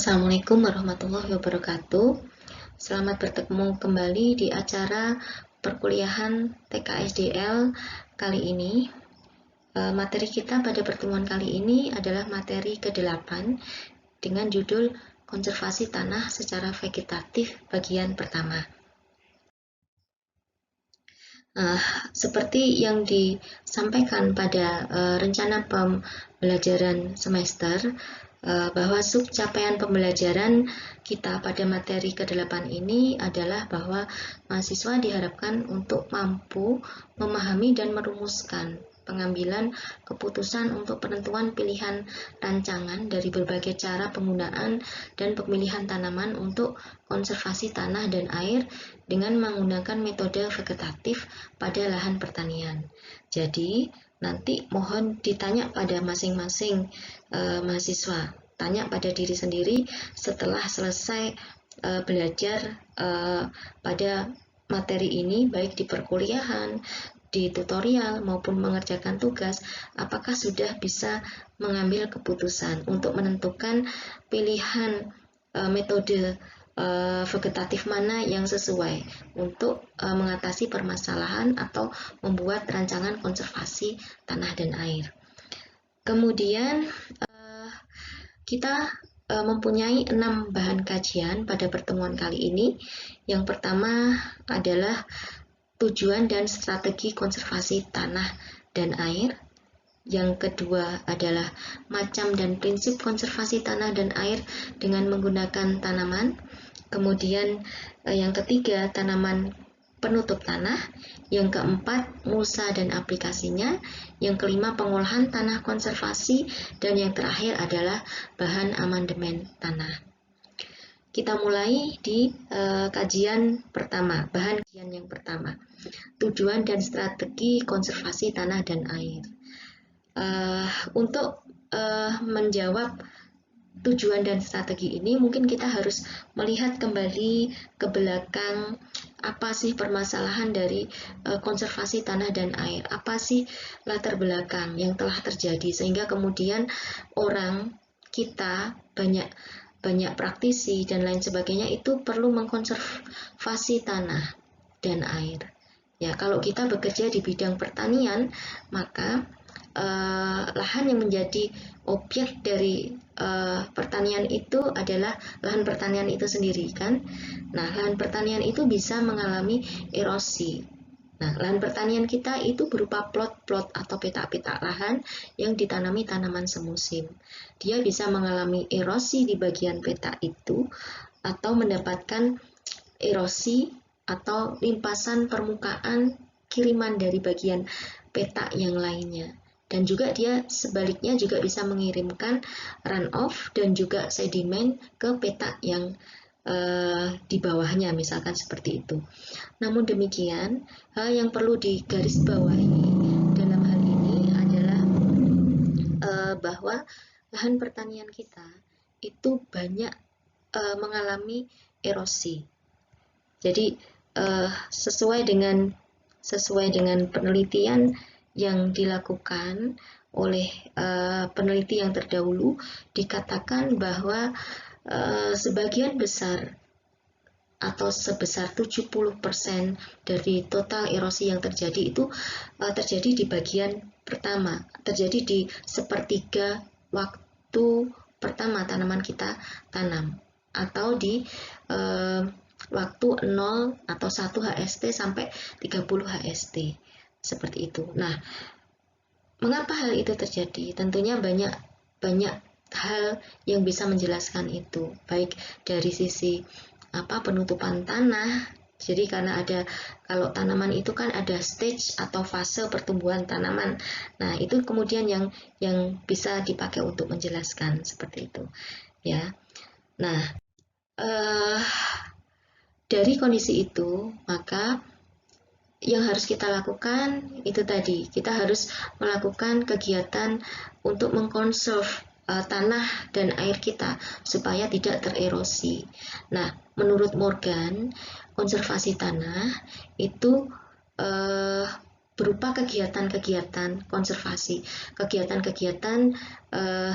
Assalamualaikum warahmatullahi wabarakatuh. Selamat bertemu kembali di acara perkuliahan TKSDL kali ini. Materi kita pada pertemuan kali ini adalah materi ke-8 dengan judul Konservasi Tanah secara Vegetatif bagian pertama. Seperti yang disampaikan pada rencana pembelajaran semester, bahwa subcapaian pembelajaran kita pada materi ke-8 ini adalah bahwa mahasiswa diharapkan untuk mampu memahami dan merumuskan pengambilan keputusan untuk penentuan pilihan rancangan dari berbagai cara penggunaan dan pemilihan tanaman untuk konservasi tanah dan air dengan menggunakan metode vegetatif pada lahan pertanian. Jadi, nanti mohon ditanya pada masing-masing mahasiswa, tanya pada diri sendiri setelah selesai belajar pada materi ini, baik di perkuliahan, di tutorial maupun mengerjakan tugas, apakah sudah bisa mengambil keputusan untuk menentukan pilihan metode vegetatif mana yang sesuai untuk mengatasi permasalahan atau membuat rancangan konservasi tanah dan air. Kemudian kita mempunyai 6 bahan kajian pada pertemuan kali ini. Yang pertama adalah tujuan dan strategi konservasi tanah dan air. Yang kedua adalah macam dan prinsip konservasi tanah dan air dengan menggunakan tanaman. Kemudian yang ketiga, tanaman penutup tanah. Yang keempat, mulsa dan aplikasinya. Yang kelima, pengolahan tanah konservasi. Dan yang terakhir adalah bahan amandemen tanah. Kita mulai di kajian pertama, bahan kajian yang pertama, tujuan dan strategi konservasi tanah dan air. Untuk menjawab tujuan dan strategi ini, mungkin kita harus melihat kembali ke belakang, apa sih permasalahan dari konservasi tanah dan air, apa sih latar belakang yang telah terjadi sehingga kemudian kita banyak praktisi dan lain sebagainya itu perlu mengkonservasi tanah dan air. Ya, kalau kita bekerja di bidang pertanian, maka lahan yang menjadi objek dari pertanian itu adalah lahan pertanian itu sendiri, kan? Nah, lahan pertanian itu bisa mengalami erosi. Nah, lahan pertanian kita itu berupa plot-plot atau petak-petak lahan yang ditanami tanaman semusim. Dia bisa mengalami erosi di bagian petak itu atau mendapatkan erosi atau limpasan permukaan kiriman dari bagian petak yang lainnya. Dan juga dia sebaliknya juga bisa mengirimkan runoff dan juga sedimen ke petak yang di bawahnya, misalkan seperti itu. Namun demikian, hal yang perlu digarisbawahi dalam hal ini adalah bahwa lahan pertanian kita itu banyak mengalami erosi. Jadi sesuai dengan penelitian yang dilakukan oleh peneliti yang terdahulu, dikatakan bahwa sebagian besar atau sebesar 70% dari total erosi yang terjadi itu terjadi di bagian pertama, terjadi di sepertiga waktu pertama tanaman kita tanam, atau di waktu 0 atau 1 HST sampai 30 HST, seperti itu. Nah, mengapa hal itu terjadi? Tentunya banyak hal yang bisa menjelaskan itu, baik dari sisi penutupan tanah. Jadi karena kalau tanaman itu kan ada stage atau fase pertumbuhan tanaman. Nah, itu kemudian yang bisa dipakai untuk menjelaskan seperti itu, ya. Nah, dari kondisi itu, maka yang harus kita lakukan itu tadi, kita harus melakukan kegiatan untuk mengkonserv tanah dan air kita supaya tidak tererosi. Nah, menurut Morgan, konservasi tanah itu berupa kegiatan-kegiatan konservasi, kegiatan-kegiatan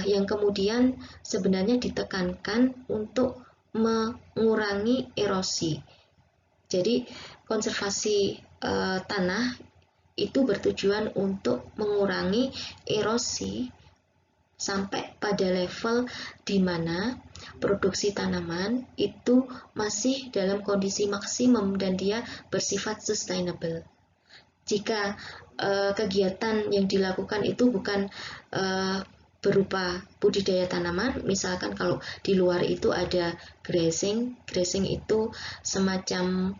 yang kemudian sebenarnya ditekankan untuk mengurangi erosi. Jadi konservasi tanah itu bertujuan untuk mengurangi erosi sampai pada level di mana produksi tanaman itu masih dalam kondisi maksimum dan dia bersifat sustainable. Jika kegiatan yang dilakukan itu bukan berupa budidaya tanaman, misalkan kalau di luar itu ada grazing itu semacam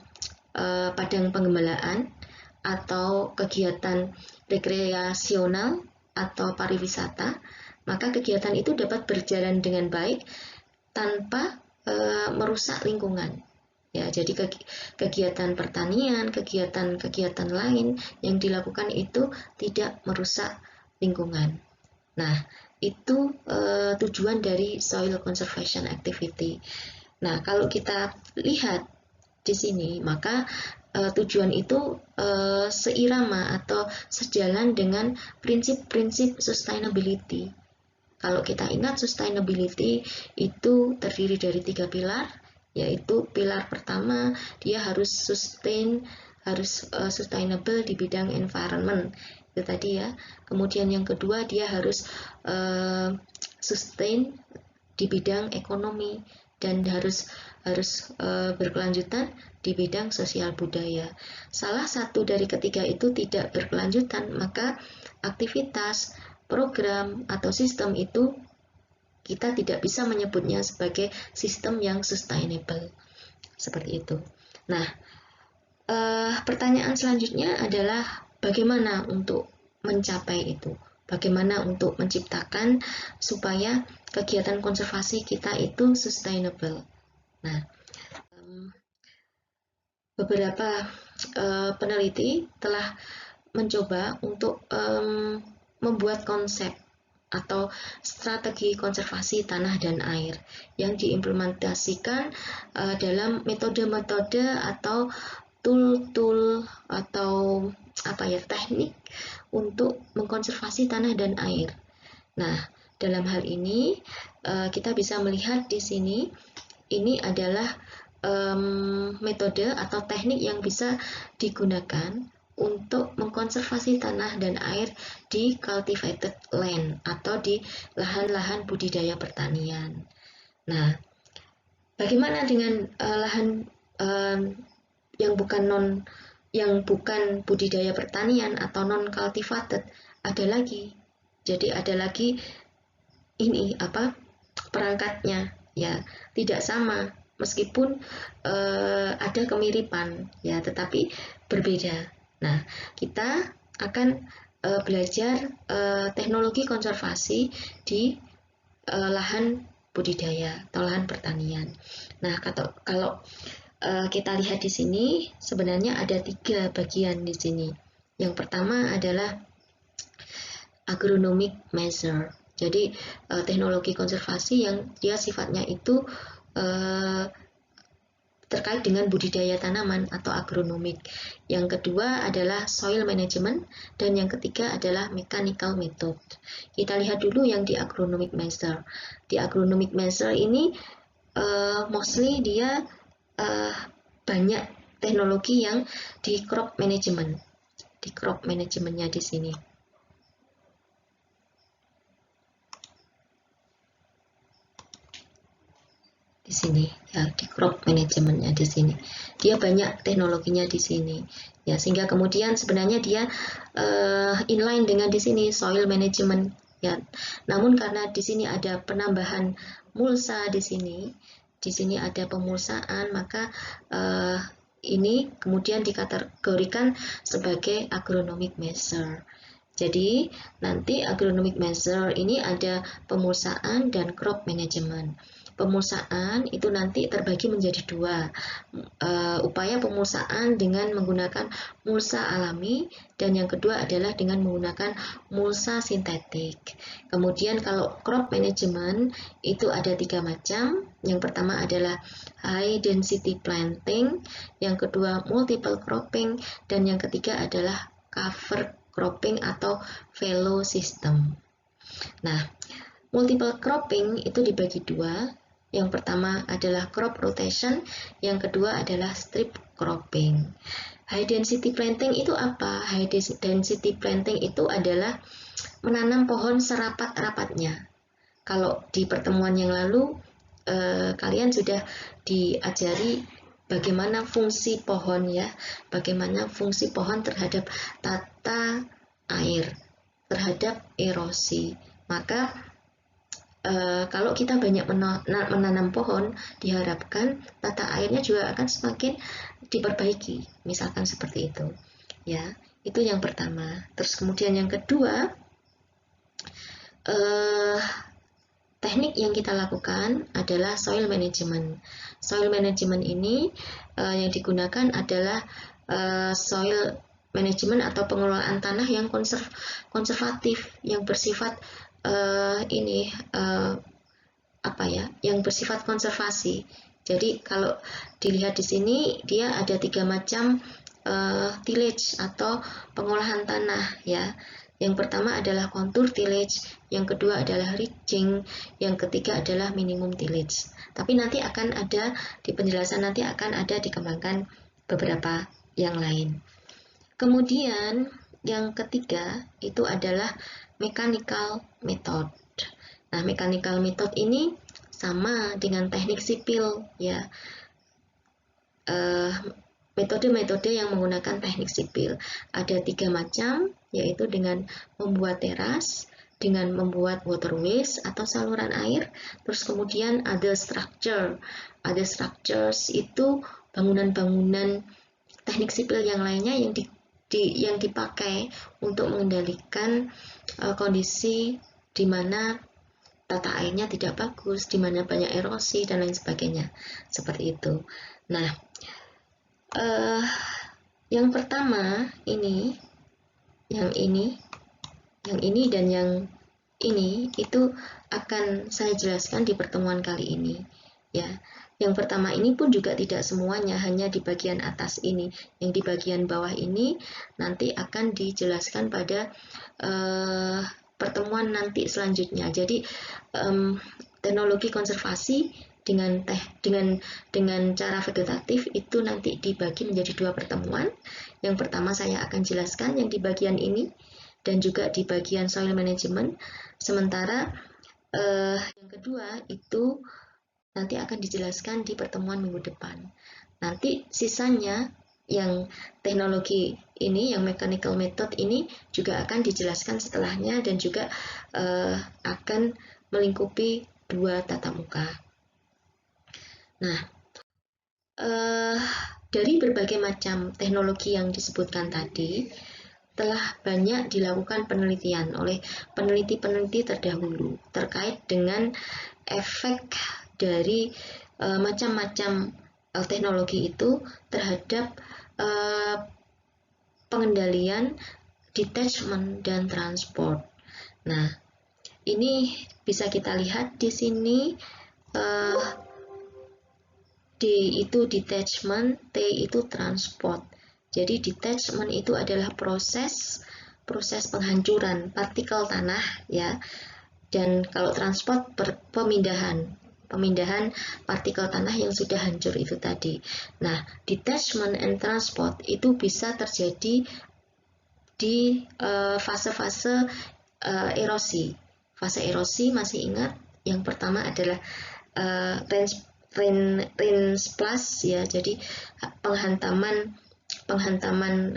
padang penggembalaan atau kegiatan rekreasional atau pariwisata, maka kegiatan itu dapat berjalan dengan baik tanpa merusak lingkungan. Ya, jadi kegiatan pertanian, kegiatan-kegiatan lain yang dilakukan itu tidak merusak lingkungan. Nah, itu tujuan dari soil conservation activity. Nah, kalau kita lihat di sini, maka tujuan itu seirama atau sejalan dengan prinsip-prinsip sustainability. Kalau kita ingat, sustainability itu terdiri dari 3 pilar, yaitu pilar pertama dia harus sustainable di bidang environment, itu tadi ya. Kemudian yang kedua dia harus sustain di bidang ekonomi dan harus berkelanjutan di bidang sosial budaya. Salah satu dari ketiga itu tidak berkelanjutan, maka aktivitas, program, atau sistem itu kita tidak bisa menyebutnya sebagai sistem yang sustainable. Seperti itu. Nah, pertanyaan selanjutnya adalah bagaimana untuk mencapai itu? Bagaimana untuk menciptakan supaya kegiatan konservasi kita itu sustainable? Nah, beberapa peneliti telah mencoba untuk membuat konsep atau strategi konservasi tanah dan air yang diimplementasikan dalam metode-metode atau tool-tool atau teknik untuk mengkonservasi tanah dan air. Nah, dalam hal ini kita bisa melihat di sini ini adalah metode atau teknik yang bisa digunakan untuk mengkonservasi tanah dan air di cultivated land atau di lahan-lahan budidaya pertanian. Nah, bagaimana dengan lahan yang bukan budidaya pertanian atau non cultivated? Ada lagi. Jadi ada lagi ini perangkatnya ya, tidak sama meskipun ada kemiripan ya, tetapi berbeda. Nah, kita akan belajar teknologi konservasi di lahan budidaya atau lahan pertanian. Nah, kalau kita lihat di sini sebenarnya ada 3 bagian di sini. Yang pertama adalah agronomic measure. Jadi teknologi konservasi yang dia sifatnya itu terkait dengan budidaya tanaman atau agronomik. Yang kedua adalah soil management dan yang ketiga adalah mechanical method. Kita lihat dulu yang di agronomic measure. Di agronomic measure ini mostly dia banyak teknologi yang di crop management. Di crop managementnya di sini. Di sini ya, di crop managementnya di sini dia banyak teknologinya di sini ya, sehingga kemudian sebenarnya dia inline dengan di sini soil management ya, namun karena di sini ada penambahan mulsa di sini ada pemulsaan, maka ini kemudian dikategorikan sebagai agronomic measure. Jadi nanti agronomic measure ini ada pemulsaan dan crop management. Pemulsaan itu nanti terbagi menjadi 2, upaya pemulsaan dengan menggunakan mulsa alami dan yang kedua adalah dengan menggunakan mulsa sintetik. Kemudian kalau crop management itu ada 3 macam. Yang pertama adalah high density planting, yang kedua multiple cropping, dan yang ketiga adalah cover cropping atau fallow system. Nah, multiple cropping itu dibagi dua. Yang pertama adalah crop rotation, yang kedua adalah strip cropping. High density planting itu apa? High density planting itu adalah menanam pohon serapat-rapatnya. Kalau di pertemuan yang lalu kalian sudah diajari bagaimana fungsi pohon ya, bagaimana fungsi pohon terhadap tata air, terhadap erosi. Maka kalau kita banyak menanam pohon, diharapkan tata airnya juga akan semakin diperbaiki, misalkan seperti itu. Ya, itu yang pertama. Terus kemudian yang kedua, teknik yang kita lakukan adalah soil management. Soil management ini yang digunakan adalah soil management atau pengelolaan tanah yang konservatif, yang bersifat yang bersifat konservasi. Jadi kalau dilihat di sini dia ada 3 macam tillage atau pengolahan tanah ya. Yang pertama adalah contour tillage, yang kedua adalah ridging, yang ketiga adalah minimum tillage. Tapi nanti akan ada di penjelasan, nanti akan ada dikembangkan beberapa yang lain. Kemudian yang ketiga itu adalah mechanical method. Nah, mechanical method ini sama dengan teknik sipil ya. Metode-metode yang menggunakan teknik sipil ada 3 macam, yaitu dengan membuat teras, dengan membuat waterways atau saluran air, terus kemudian ada structure. Ada structures itu bangunan-bangunan teknik sipil yang lainnya yang dipakai untuk mengendalikan kondisi di mana tata airnya tidak bagus, di mana banyak erosi dan lain sebagainya, seperti itu. Nah, yang pertama yang ini dan yang ini itu akan saya jelaskan di pertemuan kali ini ya. Yang pertama ini pun juga tidak semuanya, hanya di bagian atas ini. Yang di bagian bawah ini nanti akan dijelaskan pada pertemuan nanti selanjutnya. Jadi teknologi konservasi dengan cara vegetatif itu nanti dibagi menjadi 2 pertemuan. Yang pertama saya akan jelaskan yang di bagian ini dan juga di bagian soil management. Sementara yang kedua itu nanti akan dijelaskan di pertemuan minggu depan. Nanti sisanya yang teknologi ini, yang mechanical method ini juga akan dijelaskan setelahnya dan juga akan melingkupi 2 tatap muka. Nah, dari berbagai macam teknologi yang disebutkan tadi, telah banyak dilakukan penelitian oleh peneliti-peneliti terdahulu terkait dengan efek dari macam-macam teknologi itu terhadap pengendalian, detachment, dan transport. Nah, ini bisa kita lihat di sini. D itu detachment, T itu transport. Jadi detachment itu adalah proses penghancuran partikel tanah ya. Dan kalau transport pemindahan partikel tanah yang sudah hancur itu tadi. Nah, detachment and transport itu bisa terjadi di fase-fase erosi. Fase erosi masih ingat? Yang pertama adalah rain splash ya, jadi penghantaman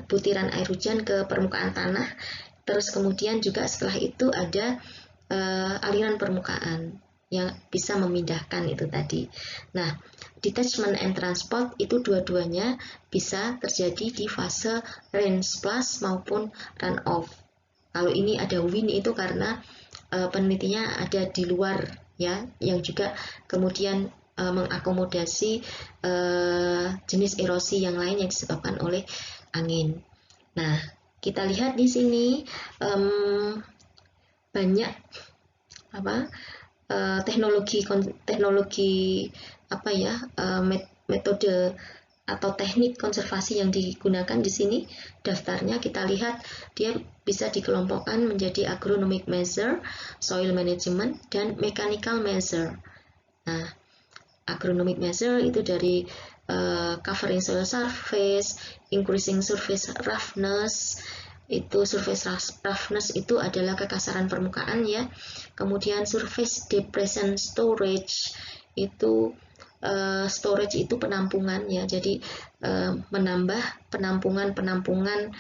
butiran air hujan ke permukaan tanah. Terus kemudian juga setelah itu ada aliran permukaan yang bisa memindahkan itu tadi. Nah, detachment and transport itu dua-duanya bisa terjadi di fase rain splash maupun runoff. Kalau ini ada wind itu karena penelitinya ada di luar ya, yang juga kemudian mengakomodasi jenis erosi yang lain yang disebabkan oleh angin. Nah, kita lihat di sini banyak teknologi metode atau teknik konservasi yang digunakan di sini daftarnya kita lihat dia bisa dikelompokkan menjadi agronomic measure, soil management, dan mechanical measure. Nah, agronomic measure itu dari covering soil surface, increasing surface roughness. Itu surface roughness itu adalah kekasaran permukaan ya. Kemudian surface depression storage itu storage itu penampungan ya, jadi menambah penampungan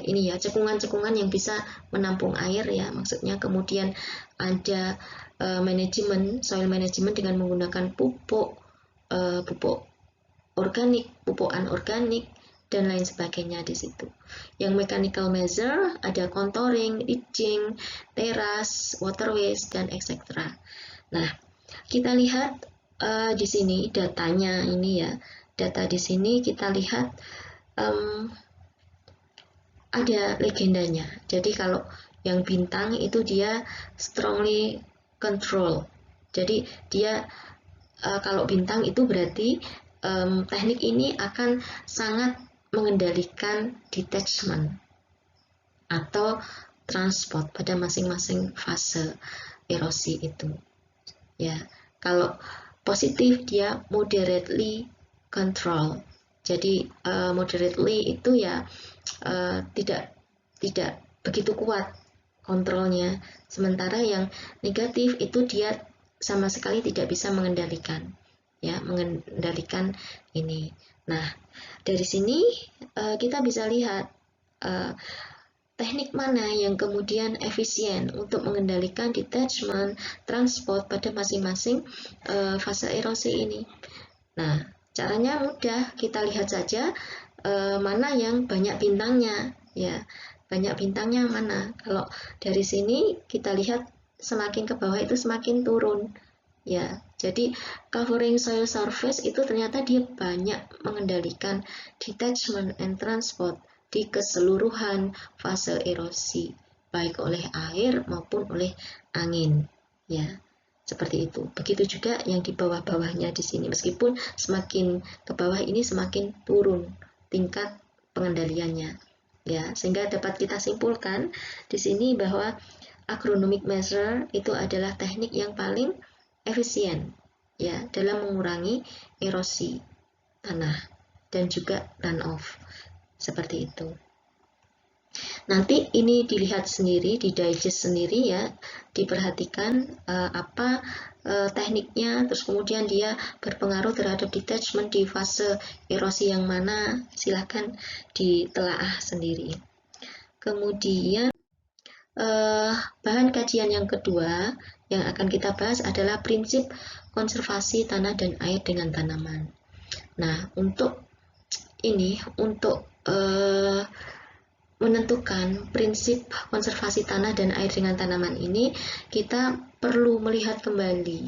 ini ya, cekungan-cekungan yang bisa menampung air ya maksudnya. Kemudian ada manajemen, soil management dengan menggunakan pupuk organik, pupuk anorganik, dan lain sebagainya di situ. Yang mechanical measure ada contouring, ditching, teras, waterways, dan etc. Nah, kita lihat di sini datanya ini ya, data di sini kita lihat ada legendanya. Jadi kalau yang bintang itu dia strongly control. Jadi dia kalau bintang itu berarti teknik ini akan sangat mengendalikan detachment atau transport pada masing-masing fase erosi itu. Ya, kalau positif dia moderately control. Jadi moderately itu ya tidak begitu kuat kontrolnya. Sementara yang negatif itu dia sama sekali tidak bisa mengendalikan ini. Nah, dari sini kita bisa lihat teknik mana yang kemudian efisien untuk mengendalikan detachment, transport pada masing-masing fase erosi ini. Nah, caranya mudah, kita lihat saja mana yang banyak bintangnya, ya. Banyak bintangnya mana? Kalau dari sini kita lihat semakin ke bawah itu semakin turun, ya. Jadi covering soil surface itu ternyata dia banyak mengendalikan detachment and transport di keseluruhan fase erosi, baik oleh air maupun oleh angin, ya seperti itu. Begitu juga yang di bawah-bawahnya di sini, meskipun semakin ke bawah ini semakin turun tingkat pengendaliannya, ya sehingga dapat kita simpulkan di sini bahwa agronomic measure itu adalah teknik yang paling efisien, ya dalam mengurangi erosi tanah dan juga runoff. Seperti itu. Nanti ini dilihat sendiri, di digest sendiri ya, diperhatikan apa tekniknya, terus kemudian dia berpengaruh terhadap detachment di fase erosi yang mana, silahkan ditelaah sendiri. Kemudian bahan kajian yang kedua yang akan kita bahas adalah prinsip konservasi tanah dan air dengan tanaman. Nah, untuk menentukan prinsip konservasi tanah dan air dengan tanaman ini, kita perlu melihat kembali,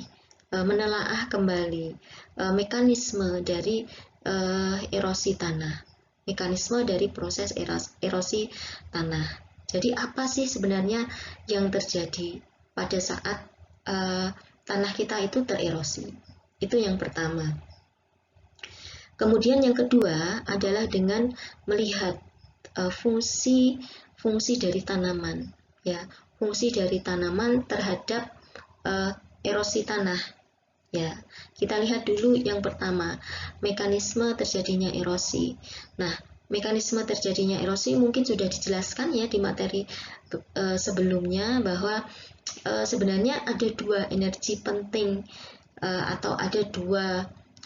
menelaah kembali mekanisme dari erosi tanah, mekanisme dari proses erosi tanah. Jadi apa sih sebenarnya yang terjadi pada saat tanah kita itu tererosi? Itu yang pertama. Kemudian yang kedua adalah dengan melihat fungsi dari tanaman, ya, fungsi dari tanaman terhadap erosi tanah. Ya, kita lihat dulu yang pertama, mekanisme terjadinya erosi. Nah, mekanisme terjadinya erosi mungkin sudah dijelaskan ya di materi sebelumnya, bahwa sebenarnya ada dua energi penting atau ada dua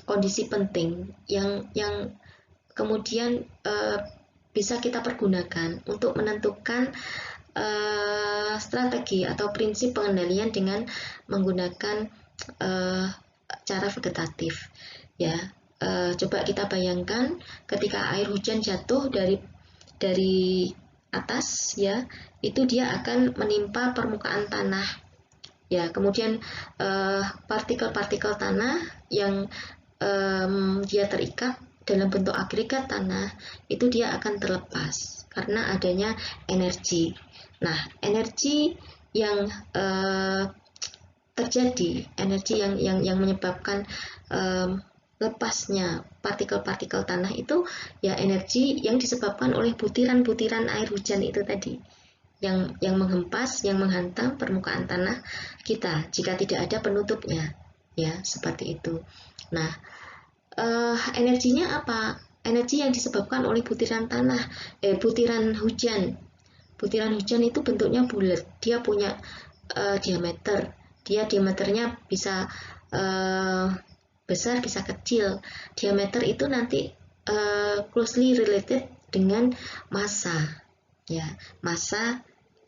kondisi penting yang kemudian bisa kita pergunakan untuk menentukan strategi atau prinsip pengendalian dengan menggunakan cara vegetatif, ya. Coba kita bayangkan ketika air hujan jatuh dari atas, ya, itu dia akan menimpa permukaan tanah, ya. Kemudian partikel-partikel tanah yang dia terikat dalam bentuk agregat tanah itu dia akan terlepas karena adanya energi. Nah, energi yang terjadi, energi yang menyebabkan lepasnya partikel-partikel tanah itu ya energi yang disebabkan oleh butiran-butiran air hujan itu tadi, yang menghempas, yang menghantam permukaan tanah kita jika tidak ada penutupnya, ya seperti itu. Nah, energinya apa? Energi yang disebabkan oleh butiran tanah, butiran hujan. Butiran hujan itu bentuknya bulat, dia punya diameter, diameternya bisa besar bisa kecil. Diameter itu nanti closely related dengan massa, ya, massa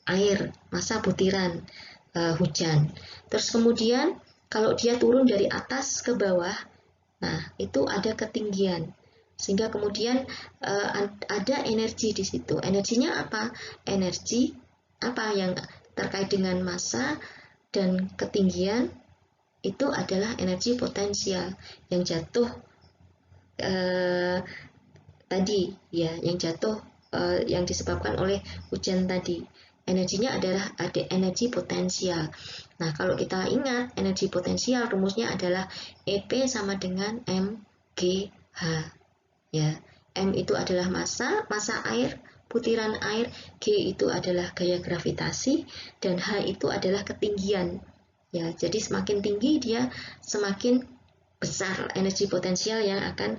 air, massa butiran hujan. Terus kemudian kalau dia turun dari atas ke bawah, nah itu ada ketinggian, sehingga kemudian ada energi di situ. Energinya apa? Energi apa yang terkait dengan massa dan ketinggian itu adalah energi potensial yang jatuh tadi, ya, yang jatuh yang disebabkan oleh hujan tadi. Energinya adalah ada energi potensial. Nah, kalau kita ingat energi potensial rumusnya adalah EP sama dengan mgh. Ya, M itu adalah massa air, butiran air, G itu adalah gaya gravitasi, dan H itu adalah ketinggian. Ya, jadi semakin tinggi dia semakin besar energi potensial yang akan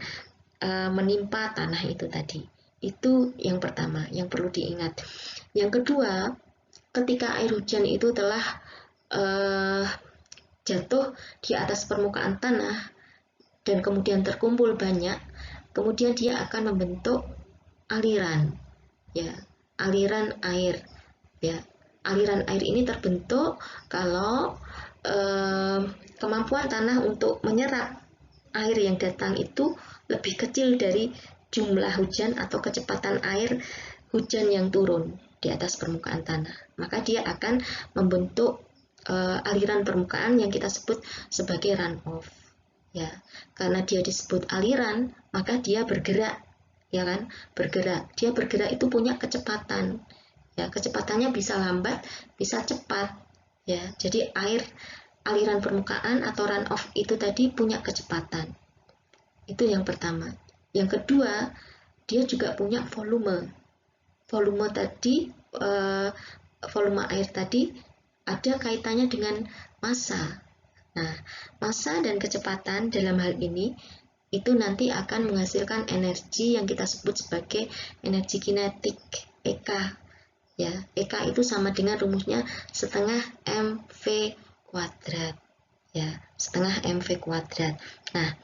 menimpa tanah itu tadi. Itu yang pertama yang perlu diingat. Yang kedua, ketika air hujan itu telah jatuh di atas permukaan tanah dan kemudian terkumpul banyak, kemudian dia akan membentuk aliran, ya, aliran air, ya. Aliran air ini terbentuk kalau kemampuan tanah untuk menyerap air yang datang itu lebih kecil dari jumlah hujan atau kecepatan air hujan yang turun di atas permukaan tanah. Maka dia akan membentuk aliran permukaan yang kita sebut sebagai runoff. Ya, karena dia disebut aliran, maka dia bergerak, ya kan? Bergerak. Dia bergerak itu punya kecepatan. Ya, kecepatannya bisa lambat, bisa cepat. Ya, jadi aliran permukaan atau runoff itu tadi punya kecepatan. Itu yang pertama. Yang kedua, dia juga punya volume. Volume tadi, volume air tadi ada kaitannya dengan massa. Nah, massa dan kecepatan dalam hal ini itu nanti akan menghasilkan energi yang kita sebut sebagai energi kinetik, EK. Ya, EK itu sama dengan rumusnya setengah mv kuadrat. Ya, setengah mv kuadrat. Nah,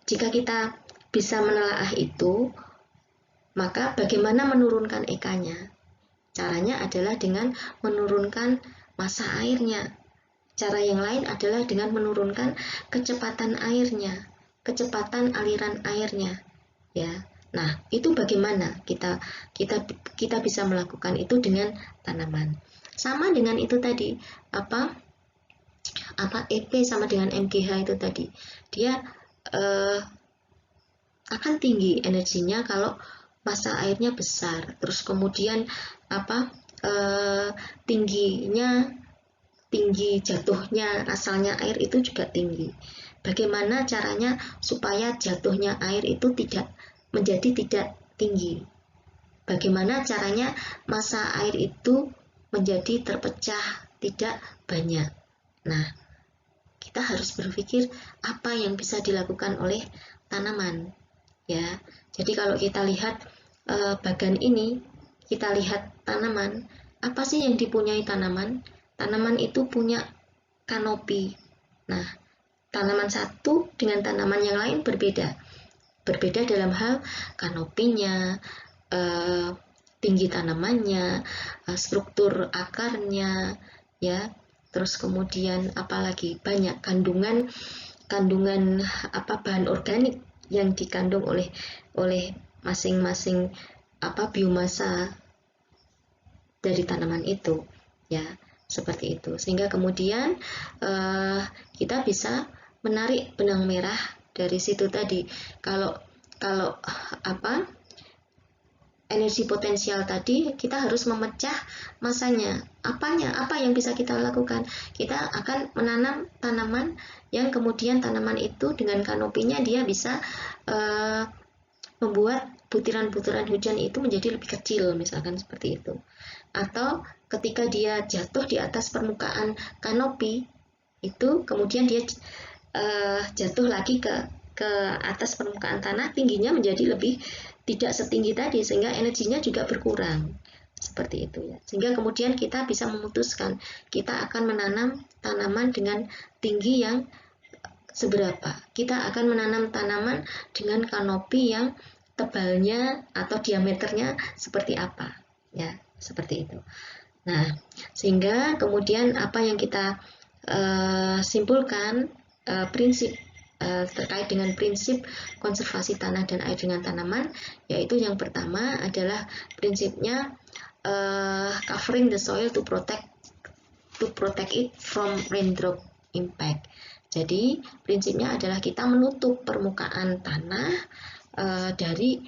jika kita bisa menelaah itu, maka bagaimana menurunkan EK-nya? Caranya adalah dengan menurunkan massa airnya. Cara yang lain adalah dengan menurunkan kecepatan airnya, kecepatan aliran airnya. Ya, nah itu bagaimana kita bisa melakukan itu dengan tanaman. Sama dengan itu tadi, apa EP sama dengan mgh itu tadi. Dia akan tinggi energinya kalau massa airnya besar. Terus kemudian tinggi jatuhnya asalnya air itu juga tinggi. Bagaimana caranya supaya jatuhnya air itu tidak tinggi? Bagaimana caranya massa air itu menjadi terpecah tidak banyak? Nah, kita harus berpikir apa yang bisa dilakukan oleh tanaman. Ya, jadi kalau kita lihat bagan ini, kita lihat tanaman. Apa sih yang dipunyai tanaman? Tanaman itu punya kanopi. Nah, tanaman satu dengan tanaman yang lain berbeda. Berbeda dalam hal kanopinya, tinggi tanamannya, struktur akarnya, ya. Terus kemudian apalagi banyak kandungan bahan organik yang dikandung oleh masing-masing biomasa dari tanaman itu, ya. Seperti itu, sehingga kemudian kita bisa menarik benang merah dari situ tadi. Kalau energi potensial tadi, kita harus memecah masanya. Apa yang bisa kita lakukan? Kita akan menanam tanaman yang kemudian tanaman itu dengan kanopinya dia bisa membuat butiran-butiran hujan itu menjadi lebih kecil, misalkan seperti itu. Atau ketika dia jatuh di atas permukaan kanopi, itu kemudian dia jatuh lagi ke atas permukaan tanah, tingginya menjadi lebih tidak setinggi tadi, sehingga energinya juga berkurang. Seperti itu ya. Sehingga kemudian kita bisa memutuskan kita akan menanam tanaman dengan tinggi yang seberapa. Kita akan menanam tanaman dengan kanopi yang tebalnya atau diameternya seperti apa. Ya, seperti itu. Nah, sehingga kemudian apa yang kita simpulkan prinsip terkait dengan prinsip konservasi tanah dan air dengan tanaman, yaitu yang pertama adalah prinsipnya covering the soil to protect it from raindrop impact. Jadi prinsipnya adalah kita menutup permukaan tanah dari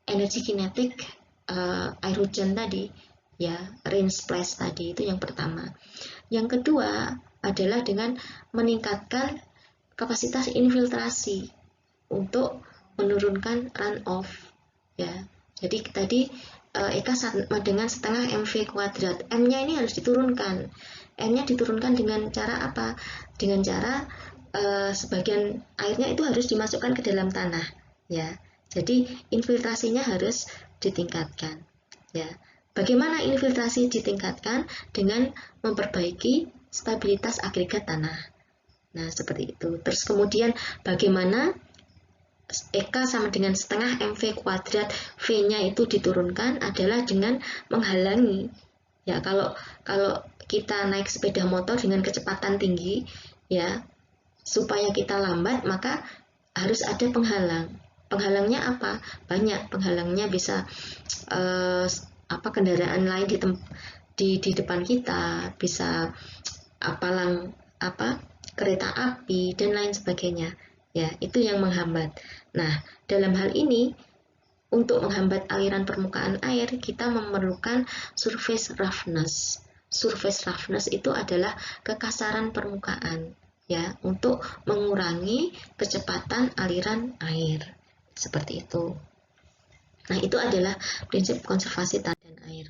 energi kinetik air hujan tadi, ya, rain splash tadi, itu yang pertama. Yang kedua adalah dengan meningkatkan kapasitas infiltrasi untuk menurunkan runoff, ya. Jadi tadi Eka sama dengan setengah MV kuadrat, M-nya ini harus diturunkan. M-nya diturunkan dengan cara apa? Dengan cara sebagian airnya itu harus dimasukkan ke dalam tanah, ya. Jadi infiltrasinya harus ditingkatkan, ya. Bagaimana infiltrasi ditingkatkan? Dengan memperbaiki stabilitas agregat tanah. Nah, seperti itu. Terus kemudian bagaimana Eka sama dengan setengah MV kuadrat, V-nya itu diturunkan adalah dengan menghalangi. Ya, kalau kita naik sepeda motor dengan kecepatan tinggi, ya, supaya kita lambat, maka harus ada penghalang. Penghalangnya apa? Banyak. Penghalangnya bisa kendaraan lain di depan kita, bisa kereta api dan lain sebagainya, ya, itu yang menghambat. Nah, dalam hal ini untuk menghambat aliran permukaan air kita memerlukan surface roughness. Surface roughness itu adalah kekasaran permukaan, ya, untuk mengurangi kecepatan aliran air, seperti itu. Nah, itu adalah prinsip konservasi tanah dan air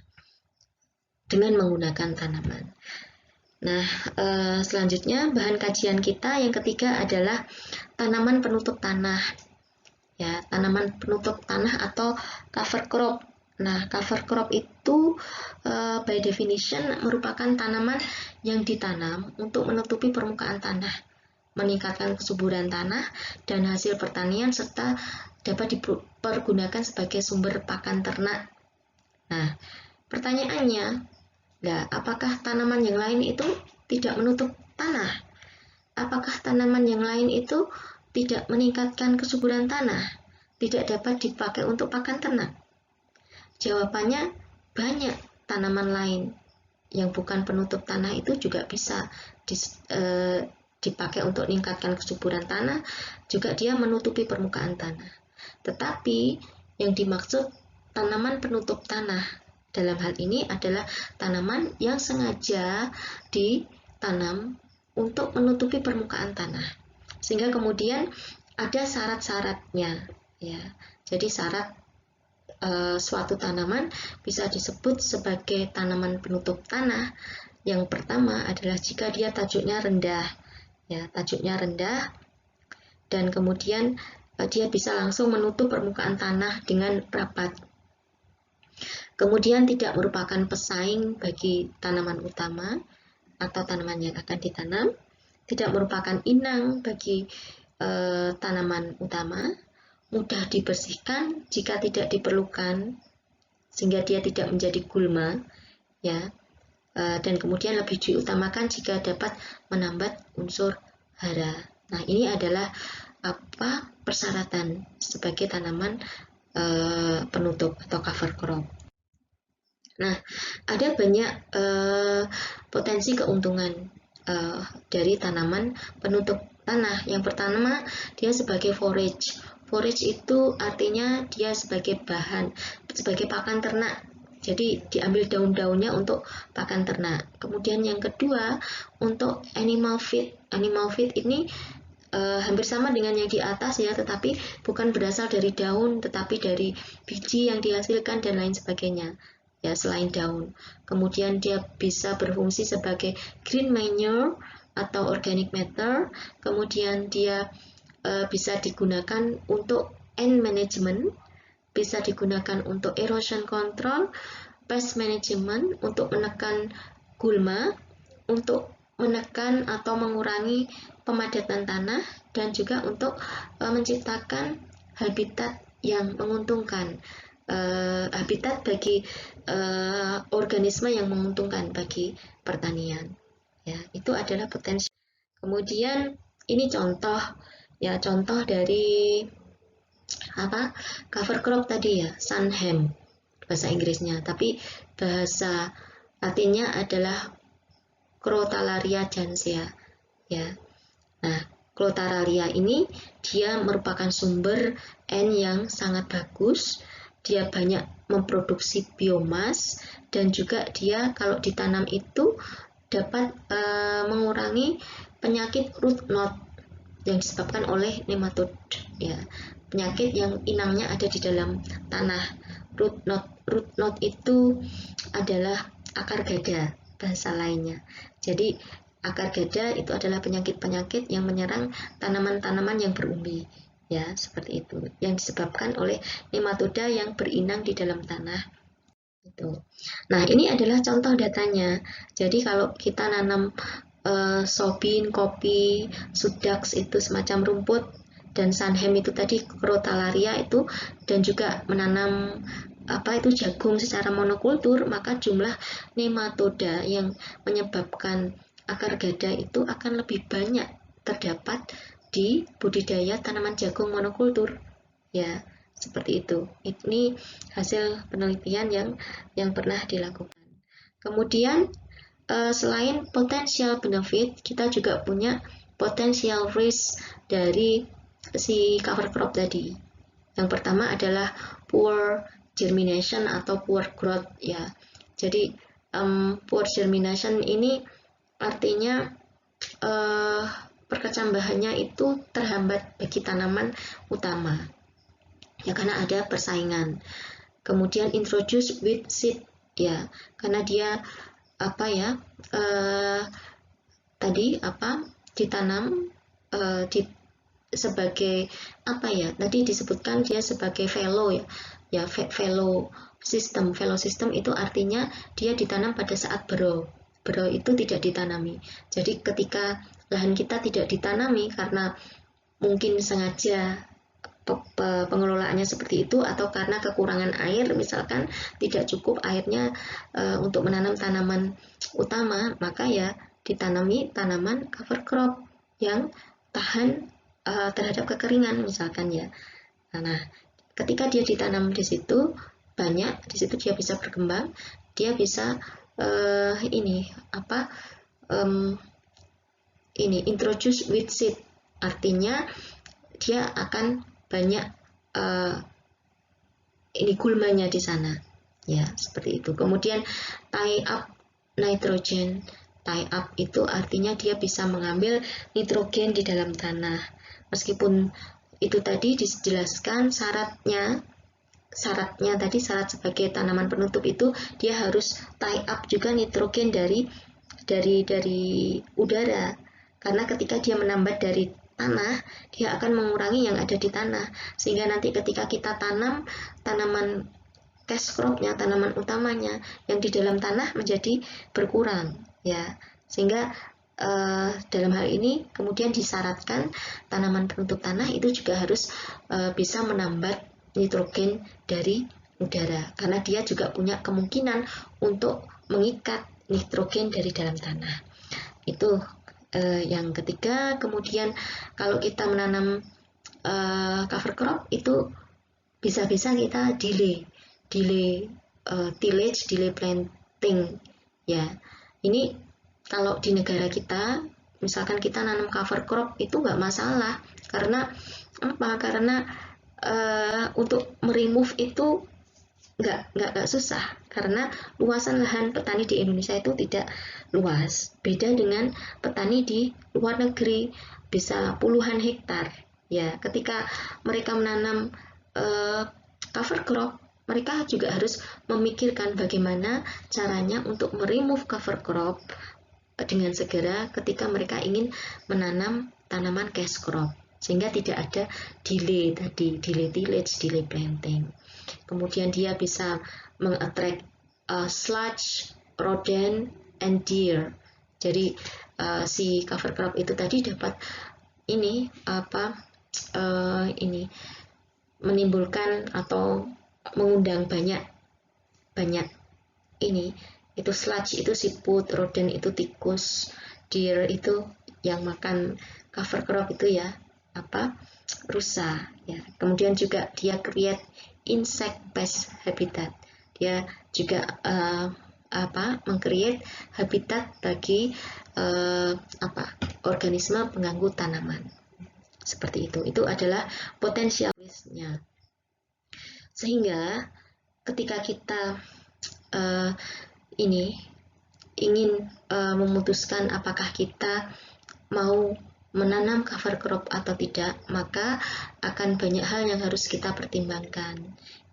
dengan menggunakan tanaman. Nah, selanjutnya bahan kajian kita yang ketiga adalah tanaman penutup tanah. Ya, tanaman penutup tanah atau cover crop. Nah, cover crop itu by definition merupakan tanaman yang ditanam untuk menutupi permukaan tanah, meningkatkan kesuburan tanah dan hasil pertanian, serta dapat dipergunakan sebagai sumber pakan ternak. Nah, pertanyaannya, apakah tanaman yang lain itu tidak menutup tanah? Apakah tanaman yang lain itu tidak meningkatkan kesuburan tanah? Tidak dapat dipakai untuk pakan ternak? Jawabannya banyak. Tanaman lain yang bukan penutup tanah itu juga bisa dipakai untuk meningkatkan kesuburan tanah, juga dia menutupi permukaan tanah. Tetapi yang dimaksud tanaman penutup tanah dalam hal ini adalah tanaman yang sengaja ditanam untuk menutupi permukaan tanah. Sehingga kemudian ada syarat-syaratnya, ya. Jadi syarat suatu tanaman bisa disebut sebagai tanaman penutup tanah. Yang pertama adalah jika dia tajuknya rendah, ya, tajuknya rendah, dan kemudian dia bisa langsung menutup permukaan tanah dengan rapat. Kemudian tidak merupakan pesaing bagi tanaman utama atau tanaman yang akan ditanam, tidak merupakan inang bagi tanaman utama, mudah dibersihkan jika tidak diperlukan, sehingga dia tidak menjadi gulma, ya, dan kemudian lebih diutamakan jika dapat menambah unsur hara. Nah, ini adalah persyaratan sebagai tanaman penutup atau cover crop. Nah, ada banyak potensi keuntungan dari tanaman penutup tanah. Yang pertama, dia sebagai forage. Forage itu artinya dia sebagai bahan, sebagai pakan ternak. Jadi diambil daun-daunnya untuk pakan ternak. Kemudian yang kedua untuk animal feed. Animal feed ini hampir sama dengan yang di atas ya, tetapi bukan berasal dari daun, tetapi dari biji yang dihasilkan dan lain sebagainya. Ya, selain daun. Kemudian dia bisa berfungsi sebagai green manure atau organic matter. Kemudian dia bisa digunakan untuk end management, bisa digunakan untuk erosion control, pest management untuk menekan gulma, untuk menekan atau mengurangi pemadatan tanah, dan juga untuk menciptakan habitat yang menguntungkan, habitat bagi organisme yang menguntungkan bagi pertanian. Ya, itu adalah potensi. Kemudian ini contoh ya, contoh dari apa, cover crop tadi ya, sunham bahasa Inggrisnya, tapi bahasa Latinnya adalah Crotalaria jansea ya. Nah, Crotalaria ini dia merupakan sumber N yang sangat bagus. Dia banyak memproduksi biomas dan juga dia kalau ditanam itu dapat mengurangi penyakit root knot yang disebabkan oleh nematode ya. Penyakit yang inangnya ada di dalam tanah. Root knot itu adalah akar gada bahasa lainnya. Jadi akar gada itu adalah penyakit-penyakit yang menyerang tanaman-tanaman yang berumbi ya, seperti itu, yang disebabkan oleh nematoda yang berinang di dalam tanah itu. Nah, ini adalah contoh datanya. Jadi kalau kita nanam sobin, kopi, sudax itu semacam rumput, dan sunham itu tadi crotalaria itu, dan juga menanam jagung secara monokultur, maka jumlah nematoda yang menyebabkan akar gada itu akan lebih banyak terdapat di budidaya tanaman jagung monokultur ya, seperti itu. Ini hasil penelitian yang pernah dilakukan. Kemudian selain potential benefit, kita juga punya potential risk dari si cover crop tadi. Yang pertama adalah poor germination atau poor growth ya. Jadi poor germination ini artinya perkecambahannya itu terhambat bagi tanaman utama ya, karena ada persaingan. Kemudian introduce with seed ya, karena dia ditanam sebagai tadi disebutkan dia sebagai fallow ya, fallow system itu artinya dia ditanam pada saat burrow itu tidak ditanami. Jadi ketika lahan kita tidak ditanami karena mungkin sengaja pengelolaannya seperti itu, atau karena kekurangan air, misalkan tidak cukup airnya untuk menanam tanaman utama, maka ya ditanami tanaman cover crop yang tahan terhadap kekeringan misalkan ya. Nah, ketika dia ditanam di situ banyak, di situ dia bisa berkembang, dia bisa introduce with seed, artinya dia akan banyak gulmanya di sana ya, seperti itu. Kemudian tie up nitrogen, tie up itu artinya dia bisa mengambil nitrogen di dalam tanah. Meskipun itu tadi dijelaskan syarat sebagai tanaman penutup itu dia harus tie up juga nitrogen dari udara, karena ketika dia menambat dari tanah, dia akan mengurangi yang ada di tanah, sehingga nanti ketika kita tanam tanaman cash crop-nya, tanaman utamanya yang di dalam tanah menjadi berkurang ya, sehingga dalam hal ini kemudian disyaratkan tanaman penutup tanah itu juga harus bisa menambat nitrogen dari udara, karena dia juga punya kemungkinan untuk mengikat nitrogen dari dalam tanah. Itu yang ketiga. Kemudian kalau kita menanam cover crop itu bisa-bisa kita delay tillage, delay planting ya. Ini kalau di negara kita misalkan kita nanam cover crop itu nggak masalah, karena untuk meremove itu nggak susah, karena luasan lahan petani di Indonesia itu tidak luas. Beda dengan petani di luar negeri, bisa puluhan hektar. Ya, ketika mereka menanam cover crop, mereka juga harus memikirkan bagaimana caranya untuk meremove cover crop dengan segera ketika mereka ingin menanam tanaman cash crop, sehingga tidak ada delay tillage, delay planting. Kemudian dia bisa mengattract sludge, rodent, and deer. Jadi si cover crop itu tadi dapat menimbulkan atau mengundang banyak itu sludge itu siput, rodent itu tikus, deer itu yang makan cover crop itu ya rusa ya. Kemudian juga dia create insect based habitat, dia juga meng-create habitat bagi organisme pengganggu tanaman. Seperti itu adalah potensial risk-nya. Sehingga ketika kita ingin memutuskan apakah kita mau menanam cover crop atau tidak, maka akan banyak hal yang harus kita pertimbangkan.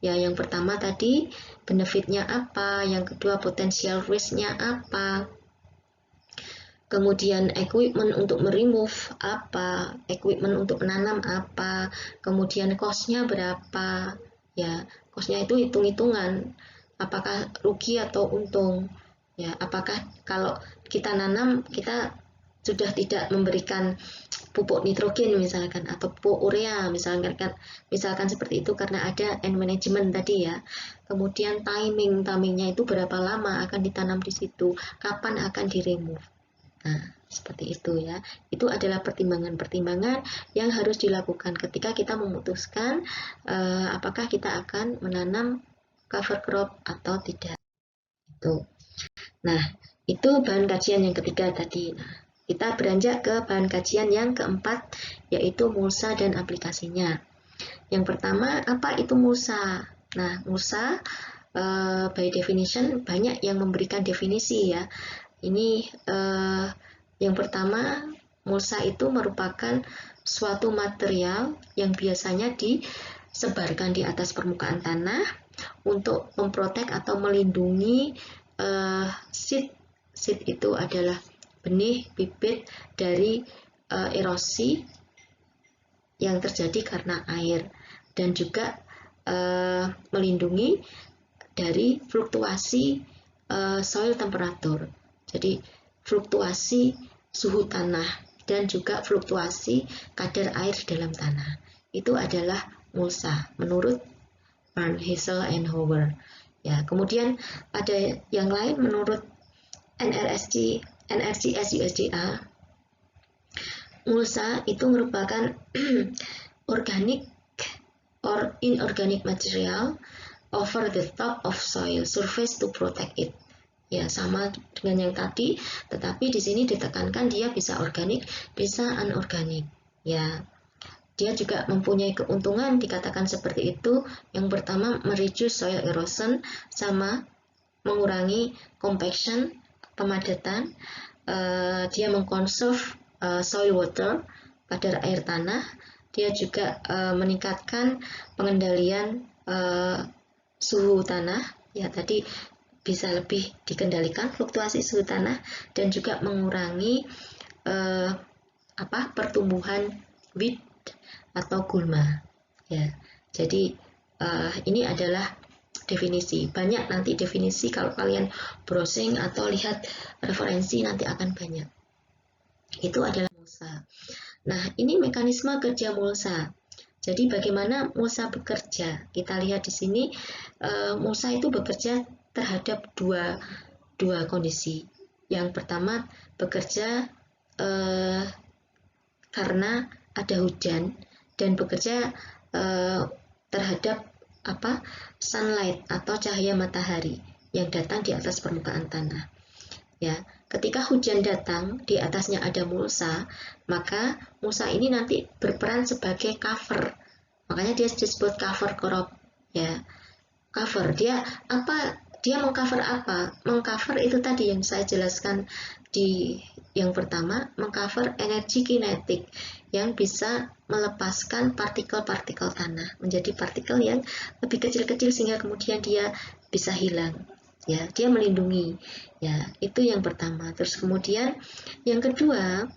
Ya, yang pertama tadi benefitnya apa, yang kedua potensial risk-nya apa, kemudian equipment untuk meremove apa, equipment untuk menanam apa, kemudian cost-nya berapa. Ya, cost-nya itu hitung-hitungan, apakah rugi atau untung. Ya, apakah kalau kita nanam kita sudah tidak memberikan pupuk nitrogen misalkan atau pupuk urea misalkan seperti itu, karena ada end management tadi ya. Kemudian timingnya itu berapa lama akan ditanam di situ, kapan akan diremove. Nah, seperti itu ya. Itu adalah pertimbangan-pertimbangan yang harus dilakukan ketika kita memutuskan apakah kita akan menanam cover crop atau tidak. Itu. Nah, itu bahan kajian yang ketiga tadi. Nah, kita beranjak ke bahan kajian yang keempat, yaitu mulsa dan aplikasinya. Yang pertama, apa itu mulsa? Nah, mulsa by definition banyak yang memberikan definisi ya. Ini yang pertama, mulsa itu merupakan suatu material yang biasanya disebarkan di atas permukaan tanah untuk memprotek atau melindungi seed itu adalah benih bibit dari erosi yang terjadi karena air, dan juga melindungi dari fluktuasi soil temperature. Jadi fluktuasi suhu tanah dan juga fluktuasi kadar air dalam tanah. Itu adalah mulsa menurut Barnhiesel and Hoover. Ya, kemudian ada yang lain menurut NRCS USDA. Mulsa itu merupakan organic or inorganic material over the top of soil surface to protect it. Ya, sama dengan yang tadi, tetapi di sini ditekankan dia bisa organik, bisa anorganik. Ya, dia juga mempunyai keuntungan dikatakan seperti itu. Yang pertama, mereduce soil erosion, sama mengurangi compaction, pemadatan. Dia mengkonserv soil water, kadar air tanah. Dia juga meningkatkan pengendalian suhu tanah. Ya, tadi bisa lebih dikendalikan fluktuasi suhu tanah, dan juga mengurangi pertumbuhan weed atau gulma. Ya, jadi ini adalah definisi. Banyak nanti definisi kalau kalian browsing atau lihat referensi nanti akan banyak. Itu adalah mulsa. Nah, ini mekanisme kerja mulsa. Jadi bagaimana mulsa bekerja? Kita lihat di sini mulsa itu bekerja terhadap dua kondisi. Yang pertama bekerja karena ada hujan, dan bekerja terhadap sunlight atau cahaya matahari yang datang di atas permukaan tanah. Ya, ketika hujan datang, di atasnya ada mulsa, maka mulsa ini nanti berperan sebagai cover Makanya dia disebut cover crop ya. Cover dia apa? Dia mengcover apa? Mengcover itu tadi yang saya jelaskan di yang pertama, mengcover energi kinetik yang bisa melepaskan partikel-partikel tanah menjadi partikel yang lebih kecil-kecil sehingga kemudian dia bisa hilang. Ya, dia melindungi. Ya, itu yang pertama. Terus kemudian yang kedua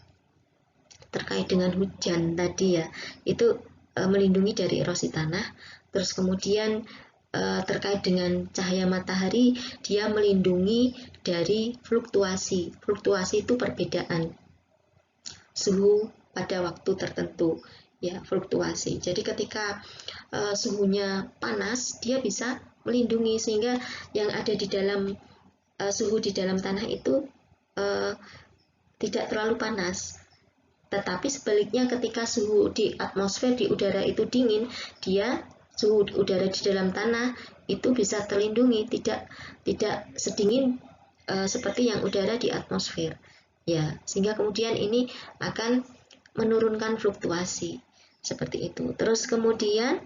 terkait dengan hujan tadi ya, itu melindungi dari erosi tanah. Terus kemudian terkait dengan cahaya matahari, dia melindungi dari fluktuasi. Fluktuasi itu perbedaan suhu pada waktu tertentu, ya fluktuasi. Jadi ketika suhunya panas, dia bisa melindungi sehingga yang ada di dalam suhu di dalam tanah itu uh, tidak terlalu panas. Tetapi sebaliknya ketika suhu di atmosfer di udara itu dingin, dia suhu udara di dalam tanah itu bisa terlindungi, tidak sedingin seperti yang udara di atmosfer. Ya, sehingga kemudian ini akan menurunkan fluktuasi seperti itu. Terus kemudian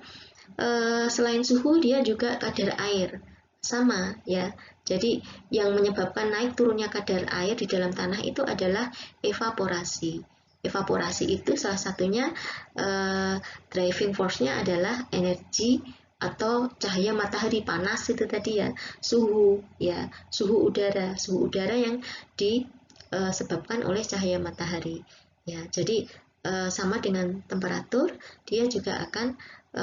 selain suhu dia juga kadar air sama ya. Jadi yang menyebabkan naik turunnya kadar air di dalam tanah itu adalah evaporasi. Evaporasi itu salah satunya driving force-nya adalah energi atau cahaya matahari panas itu tadi ya, suhu suhu udara yang disebabkan oleh cahaya matahari ya. Jadi sama dengan temperatur, dia juga akan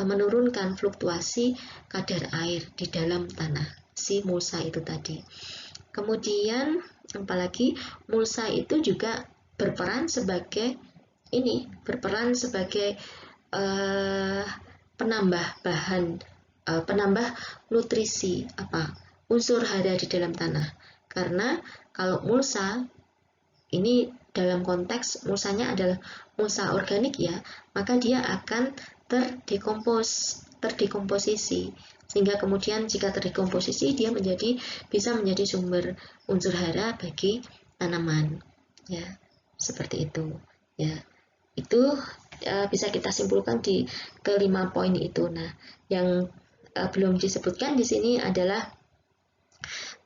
menurunkan fluktuasi kadar air di dalam tanah si mulsa itu tadi. Kemudian apalagi mulsa itu juga berperan sebagai penambah bahan, penambah nutrisi unsur hara di dalam tanah. Karena kalau mulsa ini dalam konteks mulsanya adalah mulsa organik ya, maka dia akan terdekomposisi sehingga kemudian jika terdekomposisi dia bisa menjadi sumber unsur hara bagi tanaman ya, seperti itu ya. Itu bisa kita simpulkan di kelima poin itu. Nah, yang belum disebutkan di sini adalah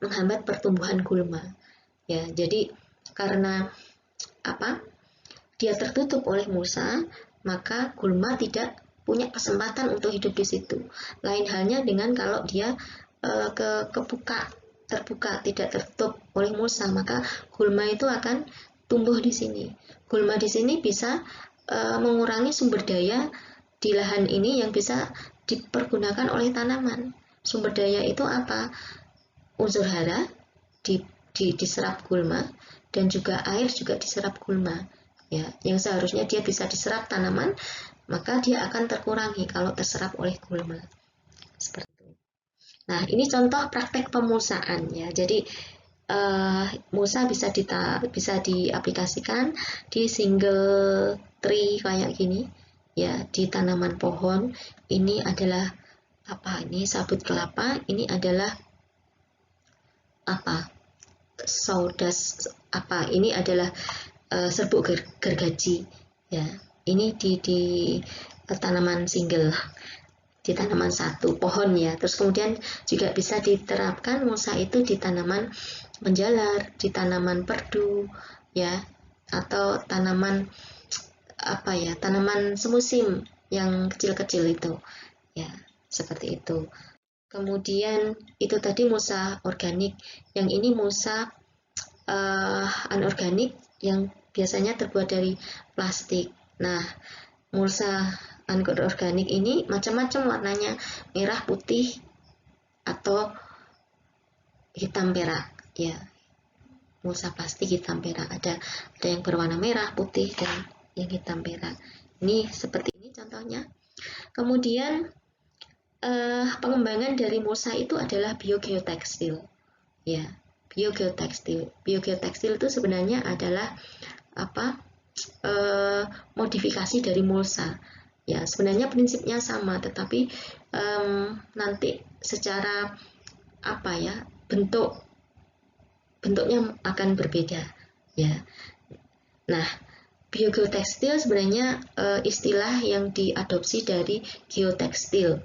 menghambat pertumbuhan gulma ya. Jadi karena dia tertutup oleh mulsa, maka gulma tidak punya kesempatan untuk hidup di situ. Lain halnya dengan kalau dia terbuka, tidak tertutup oleh mulsa, maka gulma itu akan tumbuh di sini. Gulma di sini bisa mengurangi sumber daya di lahan ini yang bisa dipergunakan oleh tanaman. Sumber daya itu apa? Unsur hara diserap gulma dan juga air juga diserap gulma. Ya, yang seharusnya dia bisa diserap tanaman, maka dia akan terkurangi kalau terserap oleh gulma. Seperti itu. Nah, ini contoh praktek pemulsaan ya. Jadi mulsa bisa diaplikasikan di single tree kayak gini ya, di tanaman pohon. Ini adalah ini sabut kelapa, ini adalah sawdust ini adalah serbuk gergaji ya. Ini di tanaman single, di tanaman satu pohon ya. Terus kemudian juga bisa diterapkan mulsa itu di tanaman menjalar, di tanaman perdu ya, atau tanaman tanaman semusim yang kecil-kecil itu ya, seperti itu. Kemudian itu tadi mulsa organik, yang ini mulsa anorganik yang biasanya terbuat dari plastik. Nah, mulsa anorganik ini macam-macam warnanya, merah, putih, atau hitam perak ya. Mulsa plastik hitam perak, ada yang berwarna merah, putih, dan yang hitam perak. Ini seperti ini contohnya. Kemudian pengembangan dari mulsa itu adalah biogeotekstil ya. Biogeotekstil itu sebenarnya adalah modifikasi dari mulsa ya. Sebenarnya prinsipnya sama, tetapi nanti secara bentuknya akan berbeda ya. Nah, biogeotekstil sebenarnya istilah yang diadopsi dari geotekstil.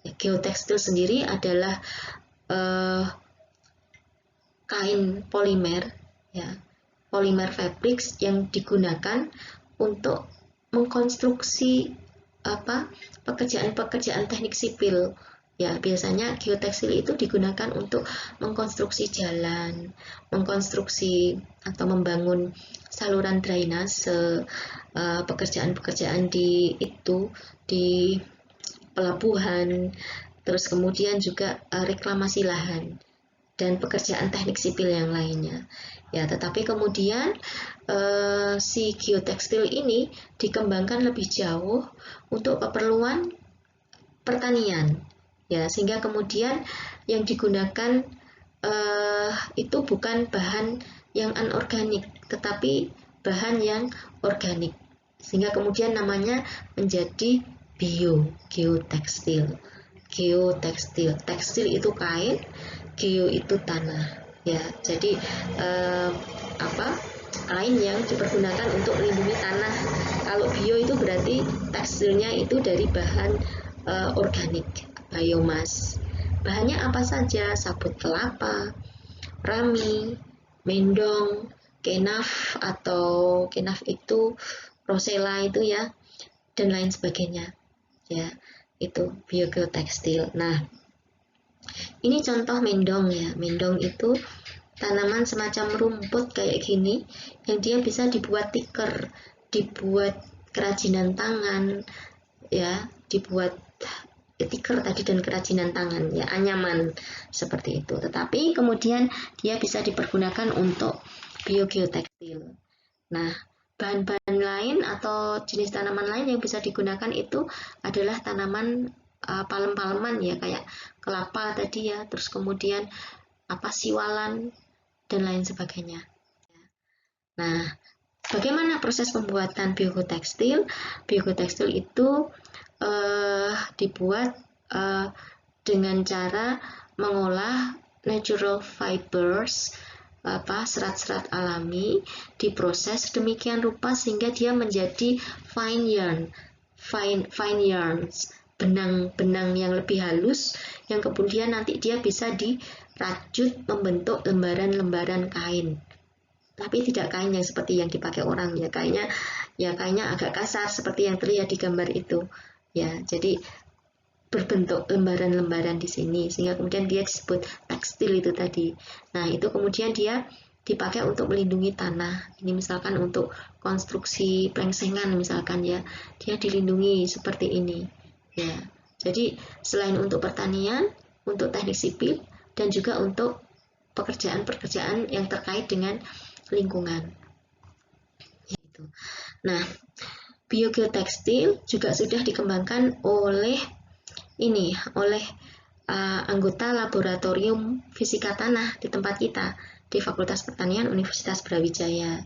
Geotekstil sendiri adalah kain polimer, ya, polimer fabriks yang digunakan untuk mengkonstruksi pekerjaan-pekerjaan teknik sipil. Ya, biasanya geotekstil itu digunakan untuk mengkonstruksi jalan, mengkonstruksi atau membangun saluran drainase, pekerjaan-pekerjaan di pelabuhan, terus kemudian juga reklamasi lahan dan pekerjaan teknik sipil yang lainnya. Ya, tetapi kemudian si geotekstil ini dikembangkan lebih jauh untuk keperluan pertanian. Ya, sehingga kemudian yang digunakan itu bukan bahan yang anorganik, tetapi bahan yang organik. Sehingga kemudian namanya menjadi geotekstil. Geotekstil, tekstil itu kain, geo itu tanah. Ya, jadi kain yang dipergunakan untuk melindungi tanah. Kalau bio itu berarti tekstilnya itu dari bahan organik, biomas. Bahannya apa saja? Sabut kelapa, rami, mendong, kenaf atau kenaf itu rosella itu ya, dan lain sebagainya. Ya, itu biogeotekstil. Nah, ini contoh mendong ya. Mendong itu tanaman semacam rumput kayak gini yang dia bisa dibuat tikar, dibuat kerajinan tangan, ya, dibuat tikar tadi dan kerajinan tangan, ya, anyaman seperti itu. Tetapi kemudian dia bisa dipergunakan untuk biogeotekstil. Nah, bahan-bahan lain atau jenis tanaman lain yang bisa digunakan itu adalah tanaman palem-paleman ya, kayak kelapa tadi ya, terus kemudian siwalan dan lain sebagainya. Nah, bagaimana proses pembuatan biogeotekstil? Biogeotekstil itu dibuat dengan cara mengolah natural fibers, serat-serat alami, diproses demikian rupa sehingga dia menjadi fine yarns, benang-benang yang lebih halus yang kemudian nanti dia bisa dirajut membentuk lembaran-lembaran kain. Tapi tidak kain yang seperti yang dipakai orang ya, kainnya agak kasar seperti yang terlihat di gambar itu. Ya, jadi berbentuk lembaran-lembaran di sini sehingga kemudian dia disebut tekstil itu tadi. Nah, itu kemudian dia dipakai untuk melindungi tanah. Ini misalkan untuk konstruksi plengsengan misalkan ya, dia dilindungi seperti ini. Ya, jadi selain untuk pertanian, untuk teknik sipil, dan juga untuk pekerjaan-pekerjaan yang terkait dengan lingkungan. Gitu. Nah, biogeotekstil juga sudah dikembangkan oleh anggota laboratorium fisika tanah di tempat kita di Fakultas Pertanian Universitas Brawijaya.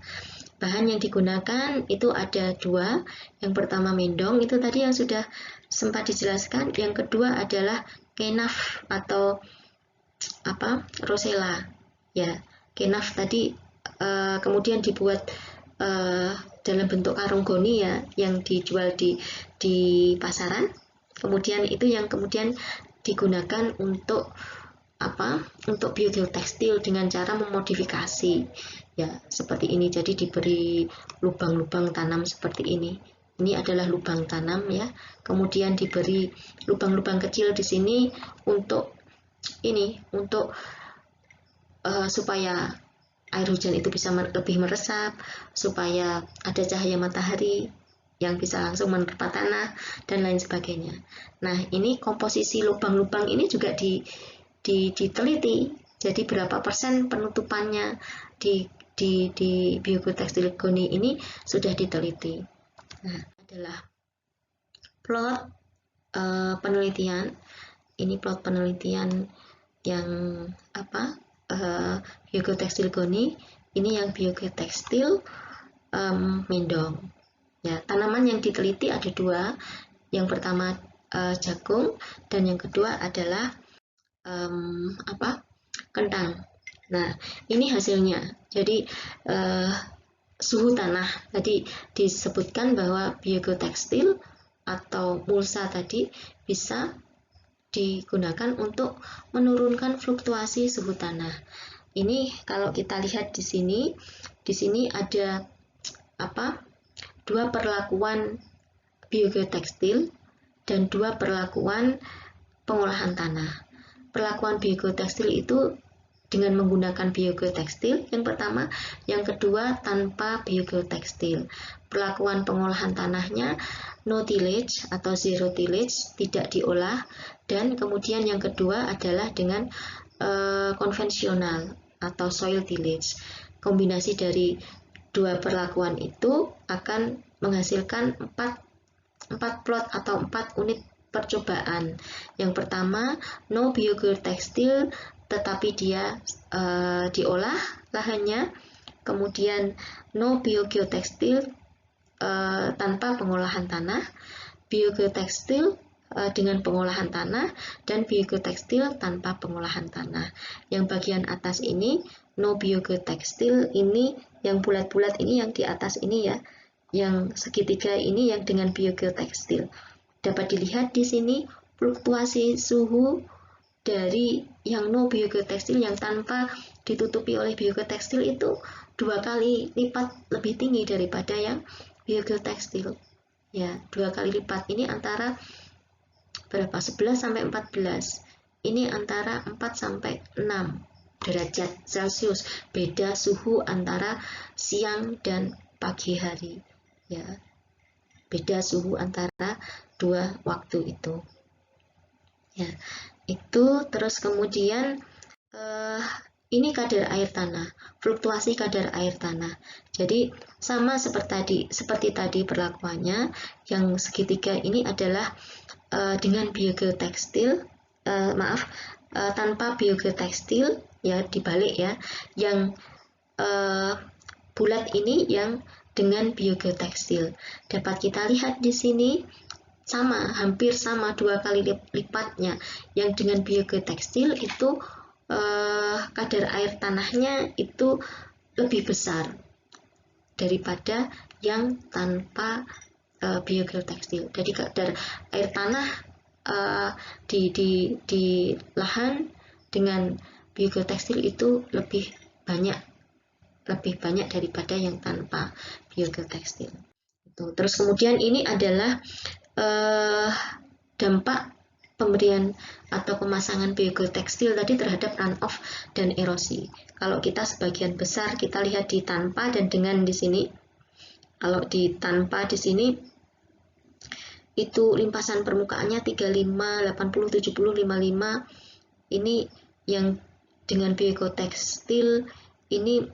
Bahan yang digunakan itu ada dua. Yang pertama mendong, itu tadi yang sudah sempat dijelaskan. Yang kedua adalah kenaf atau rosella. Ya, kenaf tadi kemudian dibuat dalam bentuk karung goni ya, yang dijual di pasaran. Kemudian itu yang kemudian digunakan untuk untuk biogeotekstil dengan cara memodifikasi ya seperti ini. Jadi diberi lubang-lubang tanam seperti ini. Ini adalah lubang tanam ya. Kemudian diberi lubang-lubang kecil di sini untuk supaya air hujan itu bisa lebih meresap, supaya ada cahaya matahari yang bisa langsung menerpa tanah dan lain sebagainya. Nah, ini komposisi lubang-lubang ini juga diteliti. Jadi berapa persen penutupannya di biogeotekstil goni ini sudah diteliti. Nah, adalah plot penelitian. Ini plot penelitian yang biogeotekstil goni. Ini yang biogeotekstil mendong. Ya, tanaman yang diteliti ada dua. Yang pertama jagung dan yang kedua adalah kentang. Nah, ini hasilnya. Jadi suhu tanah. Tadi disebutkan bahwa biogeotekstil atau mulsa tadi bisa digunakan untuk menurunkan fluktuasi suhu tanah. Ini kalau kita lihat di sini ada dua perlakuan biogeotekstil dan dua perlakuan pengolahan tanah. Perlakuan biogeotekstil itu dengan menggunakan biogeotekstil yang pertama, yang kedua tanpa biogeotekstil. Perlakuan pengolahan tanahnya no tillage atau zero tillage, tidak diolah, dan kemudian yang kedua adalah dengan konvensional atau soil tillage. Kombinasi dari dua perlakuan itu akan menghasilkan 4 plot atau 4 unit percobaan. Yang pertama, no biogeotekstil tetapi dia diolah lahannya. Kemudian no biogeotekstil tanpa pengolahan tanah, biogeotekstil dengan pengolahan tanah, dan biogeotekstil tanpa pengolahan tanah. Yang bagian atas ini no biogeotekstil, ini yang bulat-bulat ini, yang di atas ini ya, yang segitiga ini yang dengan biogeotekstil. Dapat dilihat di sini fluktuasi suhu dari yang no biogeotekstil, yang tanpa ditutupi oleh biogeotekstil, itu 2 kali lipat lebih tinggi daripada yang biogeotekstil. Ya, 2 kali lipat. Ini antara berapa? 11 sampai 14. Ini antara 4 sampai 6 derajat Celcius. Beda suhu antara siang dan pagi hari. Ya. Beda suhu antara dua waktu itu. Ya. Itu terus kemudian ini kadar air tanah, fluktuasi kadar air tanah. Jadi sama seperti tadi perlakuannya, yang segitiga ini adalah dengan biogeotekstil, tanpa biogeotekstil, ya dibalik ya. Yang bulat ini yang dengan biogeotekstil. Dapat kita lihat di sini sama, hampir sama, 2 kali lipatnya. Yang dengan biogeotekstil itu kadar air tanahnya itu lebih besar daripada yang tanpa biogeotekstil. Jadi kadar air tanah di lahan dengan biogeotekstil itu lebih banyak daripada yang tanpa biogeotekstil. Terus kemudian ini adalah dampak pemberian atau pemasangan biogeotekstil tadi terhadap runoff dan erosi. Kalau kita sebagian besar kita lihat di tanpa dan dengan di sini. Kalau di tanpa di sini itu limpasan permukaannya 35, 80, 70, 55. Ini yang dengan biogeotekstil ini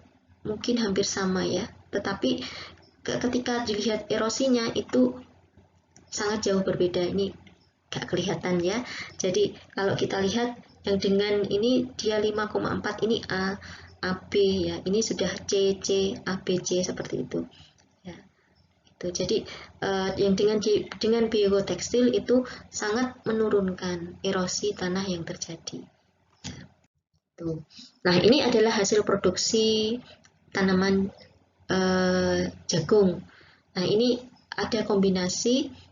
mungkin hampir sama ya. Tetapi ketika dilihat erosinya itu sangat jauh berbeda. Ini gak kelihatan ya. Jadi kalau kita lihat yang dengan ini dia 5,4, ini A, AB ya. Ini sudah C, A, B, C seperti itu. Ya. Itu. Jadi yang dengan biogeotekstil itu sangat menurunkan erosi tanah yang terjadi. Ya. Tuh. Nah, ini adalah hasil produksi tanaman jagung. Nah, ini ada kombinasi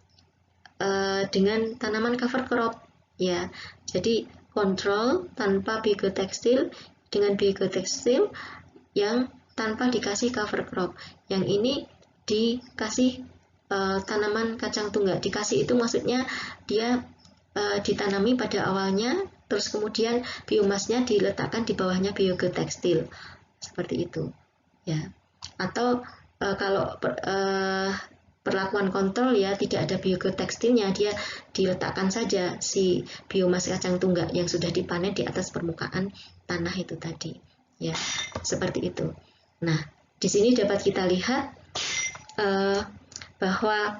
dengan tanaman cover crop ya. Jadi kontrol tanpa biogeotekstil dengan biogeotekstil yang tanpa dikasih cover crop. Yang ini dikasih tanaman kacang tunggal. Dikasih itu maksudnya dia ditanami pada awalnya, terus kemudian biomasnya diletakkan di bawahnya biogeotekstil seperti itu ya. Atau kalau perlakuan kontrol ya, tidak ada biogeotekstilnya, dia diletakkan saja si biomas kacang tunggal yang sudah dipanen di atas permukaan tanah itu tadi ya, seperti itu. Nah, di sini dapat kita lihat bahwa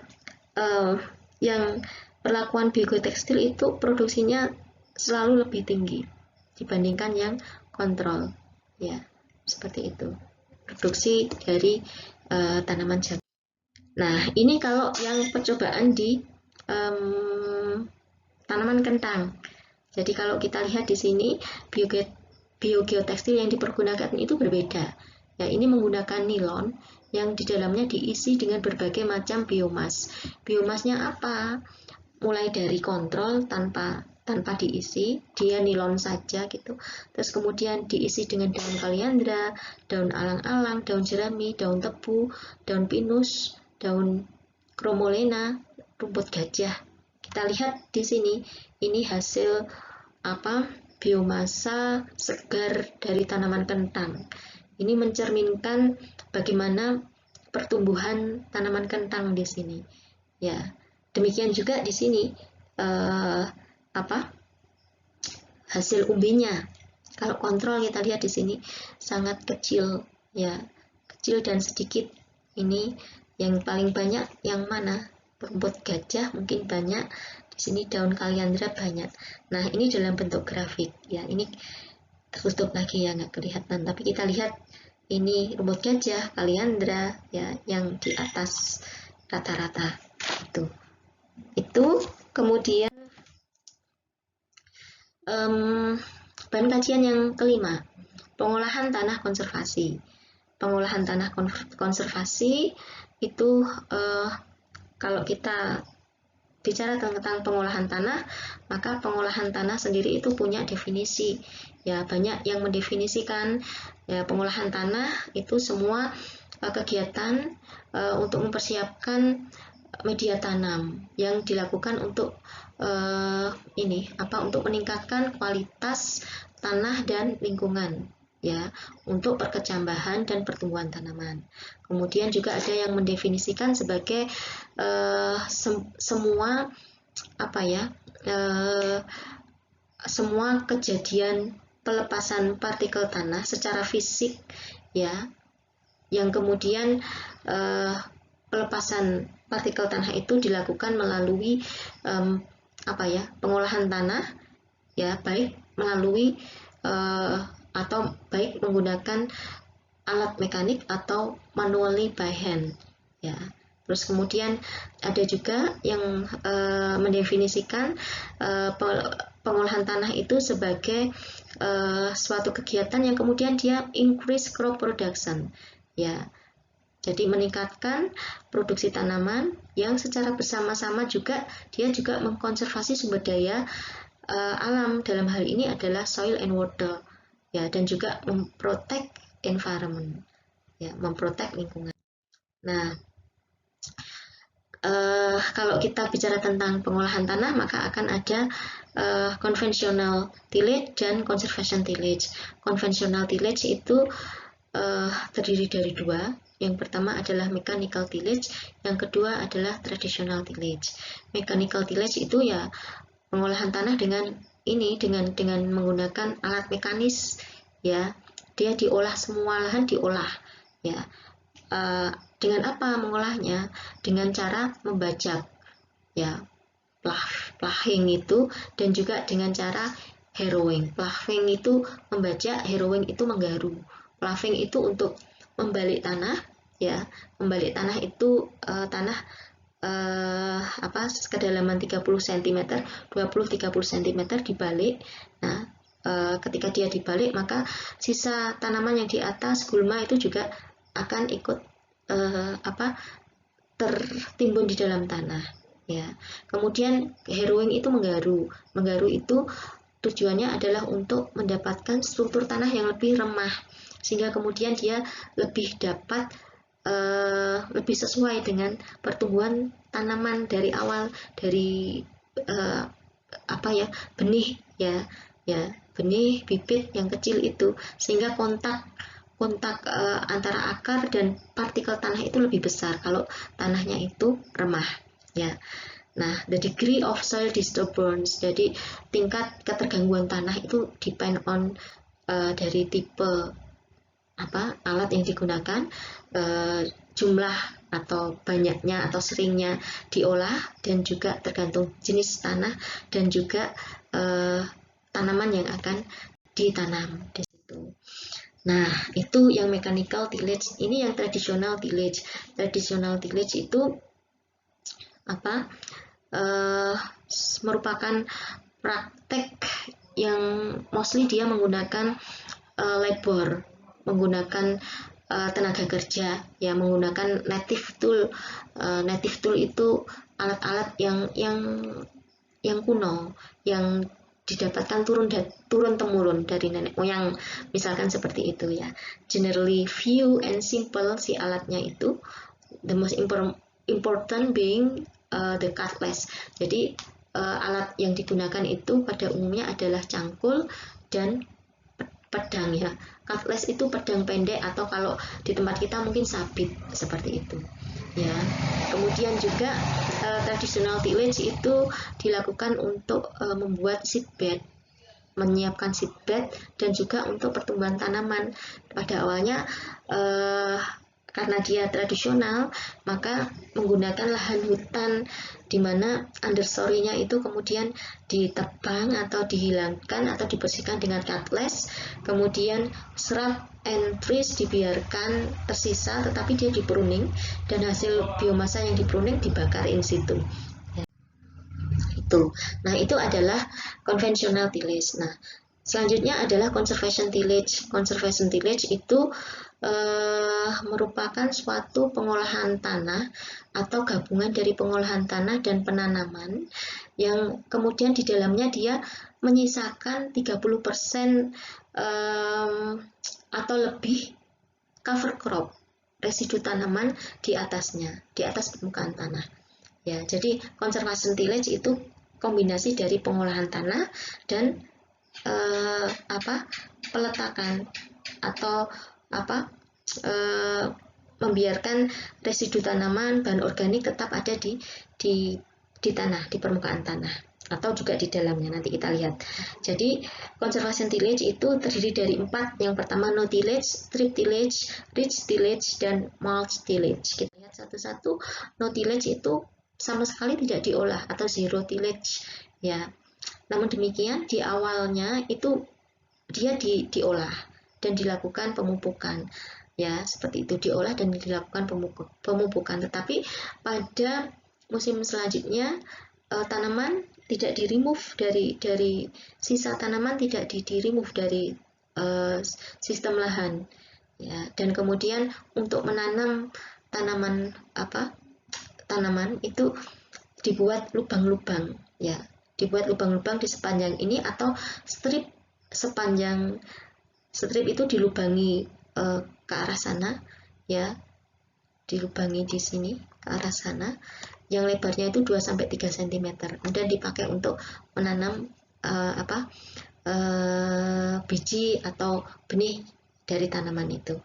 yang perlakuan biogeotekstil itu produksinya selalu lebih tinggi dibandingkan yang kontrol ya, seperti itu produksi dari tanaman jagung. Nah, ini kalau yang percobaan di tanaman kentang. Jadi kalau kita lihat di sini biogeotekstil yang dipergunakan itu berbeda. Ya, ini menggunakan nilon, yang di dalamnya diisi dengan berbagai macam biomas. Biomasnya apa? Mulai dari kontrol tanpa diisi, dia nilon saja gitu. Terus kemudian diisi dengan daun kaliandra, daun alang-alang, daun jerami, daun tebu, daun pinus, daun cromolena, rumput gajah. Kita lihat di sini, ini hasil apa? Biomasa segar dari tanaman kentang. Ini mencerminkan bagaimana pertumbuhan tanaman kentang di sini. Ya, demikian juga di sini hasil umbinya. Kalau kontrol kita lihat di sini sangat kecil, ya, kecil dan sedikit. Ini yang paling banyak yang mana? Rumput gajah mungkin banyak. Di sini daun kaliandra banyak. Nah, ini dalam bentuk grafik, ya. Ini tertutup lagi ya, nggak kelihatan. Tapi kita lihat ini rumput gajah, kaliandra, ya, yang di atas rata-rata. Itu kemudian bahan kajian yang kelima, pengolahan tanah konservasi. Pengolahan tanah konservasi itu kalau kita bicara tentang pengolahan tanah, maka pengolahan tanah sendiri itu punya definisi. Ya, banyak yang mendefinisikan ya, pengolahan tanah itu semua kegiatan untuk mempersiapkan media tanam yang dilakukan untuk untuk meningkatkan kualitas tanah dan lingkungan, ya, untuk perkecambahan dan pertumbuhan tanaman. Kemudian juga ada yang mendefinisikan sebagai semua kejadian pelepasan partikel tanah secara fisik, ya, yang kemudian pelepasan partikel tanah itu dilakukan melalui pengolahan tanah, ya, baik melalui atau baik menggunakan alat mekanik atau manually by hand, ya. Terus kemudian ada juga yang mendefinisikan pengolahan tanah itu sebagai suatu kegiatan yang kemudian dia increase crop production, ya. Jadi meningkatkan produksi tanaman yang secara bersama-sama juga dia juga mengkonservasi sumber daya alam, dalam hal ini adalah soil and water, ya, dan juga memprotek environment, ya, memprotek lingkungan. Nah, kalau kita bicara tentang pengolahan tanah, maka akan ada conventional tillage dan conservation tillage. Conventional tillage itu terdiri dari dua. Yang pertama adalah mechanical tillage, yang kedua adalah traditional tillage. Mechanical tillage itu ya pengolahan tanah dengan menggunakan alat mekanis, ya. Dia diolah, semua lahan diolah, ya. Dengan apa mengolahnya? Dengan cara membajak, ya, ploughing itu, dan juga dengan cara harrowing. Ploughing itu membajak, harrowing itu menggaru. Ploughing itu untuk membalik tanah, ya. Membalik tanah itu tanah kedalaman 30 cm, 20-30 cm dibalik. Nah, ketika dia dibalik, maka sisa tanaman yang di atas gulma itu juga akan ikut tertimbun di dalam tanah, ya. Kemudian harrowing itu menggaru. Menggaru itu tujuannya adalah untuk mendapatkan struktur tanah yang lebih remah, sehingga kemudian dia lebih dapat lebih sesuai dengan pertumbuhan tanaman dari awal, dari benih, ya, benih bibit yang kecil itu, sehingga kontak antara akar dan partikel tanah itu lebih besar kalau tanahnya itu remah, ya. Nah, the degree of soil disturbance, jadi tingkat ketergangguan tanah itu depend on dari tipe alat yang digunakan, jumlah atau banyaknya atau seringnya diolah, dan juga tergantung jenis tanah dan juga tanaman yang akan ditanam di situ. Nah, itu yang mechanical tillage. Ini yang traditional tillage. Traditional tillage itu merupakan praktek yang mostly dia menggunakan labor, menggunakan tenaga kerja ya, menggunakan native tool. Native tool itu alat-alat yang kuno, yang didapatkan turun temurun dari nenek moyang, misalkan seperti itu ya. Generally few and simple si alatnya itu, the most important being the cutlass. Jadi alat yang digunakan itu pada umumnya adalah cangkul dan pedang ya. Cutlass itu pedang pendek, atau kalau di tempat kita mungkin sabit, seperti itu ya. Kemudian juga traditional tillage itu dilakukan untuk membuat seedbed, menyiapkan seedbed, dan juga untuk pertumbuhan tanaman. Pada awalnya karena dia tradisional, maka menggunakan lahan hutan di mana understory-nya itu kemudian ditebang atau dihilangkan atau dibersihkan dengan cutlass, kemudian shrub and trees dibiarkan tersisa, tetapi dia dipruning, dan hasil biomasa yang dipruning dibakar in situ. Itu. Nah, itu adalah conventional tillage. Nah, selanjutnya adalah conservation tillage. Conservation tillage itu merupakan suatu pengolahan tanah atau gabungan dari pengolahan tanah dan penanaman, yang kemudian di dalamnya dia menyisakan 30% atau lebih cover crop, residu tanaman di atasnya, di atas permukaan tanah. Ya, jadi conservation tillage itu kombinasi dari pengolahan tanah dan peletakan atau membiarkan residu tanaman, bahan organik tetap ada di tanah, di permukaan tanah, atau juga di dalamnya, nanti kita lihat. Jadi conservation tillage itu terdiri dari 4. Yang pertama no tillage, strip tillage, ridge tillage, dan mulch tillage. Kita lihat satu-satu. No tillage itu sama sekali tidak diolah atau zero tillage ya. Namun demikian di awalnya itu dia diolah dan dilakukan pemupukan ya, seperti itu, diolah dan dilakukan pemupukan. Tetapi pada musim selanjutnya tanaman tidak di-remove dari sisa tanaman, tidak di-remove dari sistem lahan ya. Dan kemudian untuk menanam tanaman itu dibuat lubang-lubang ya, dibuat lubang-lubang di sepanjang ini, atau strip sepanjang strip itu dilubangi ke arah sana ya, dilubangi di sini ke arah sana, yang lebarnya itu 2-3 cm, kemudian dipakai untuk menanam biji atau benih dari tanaman itu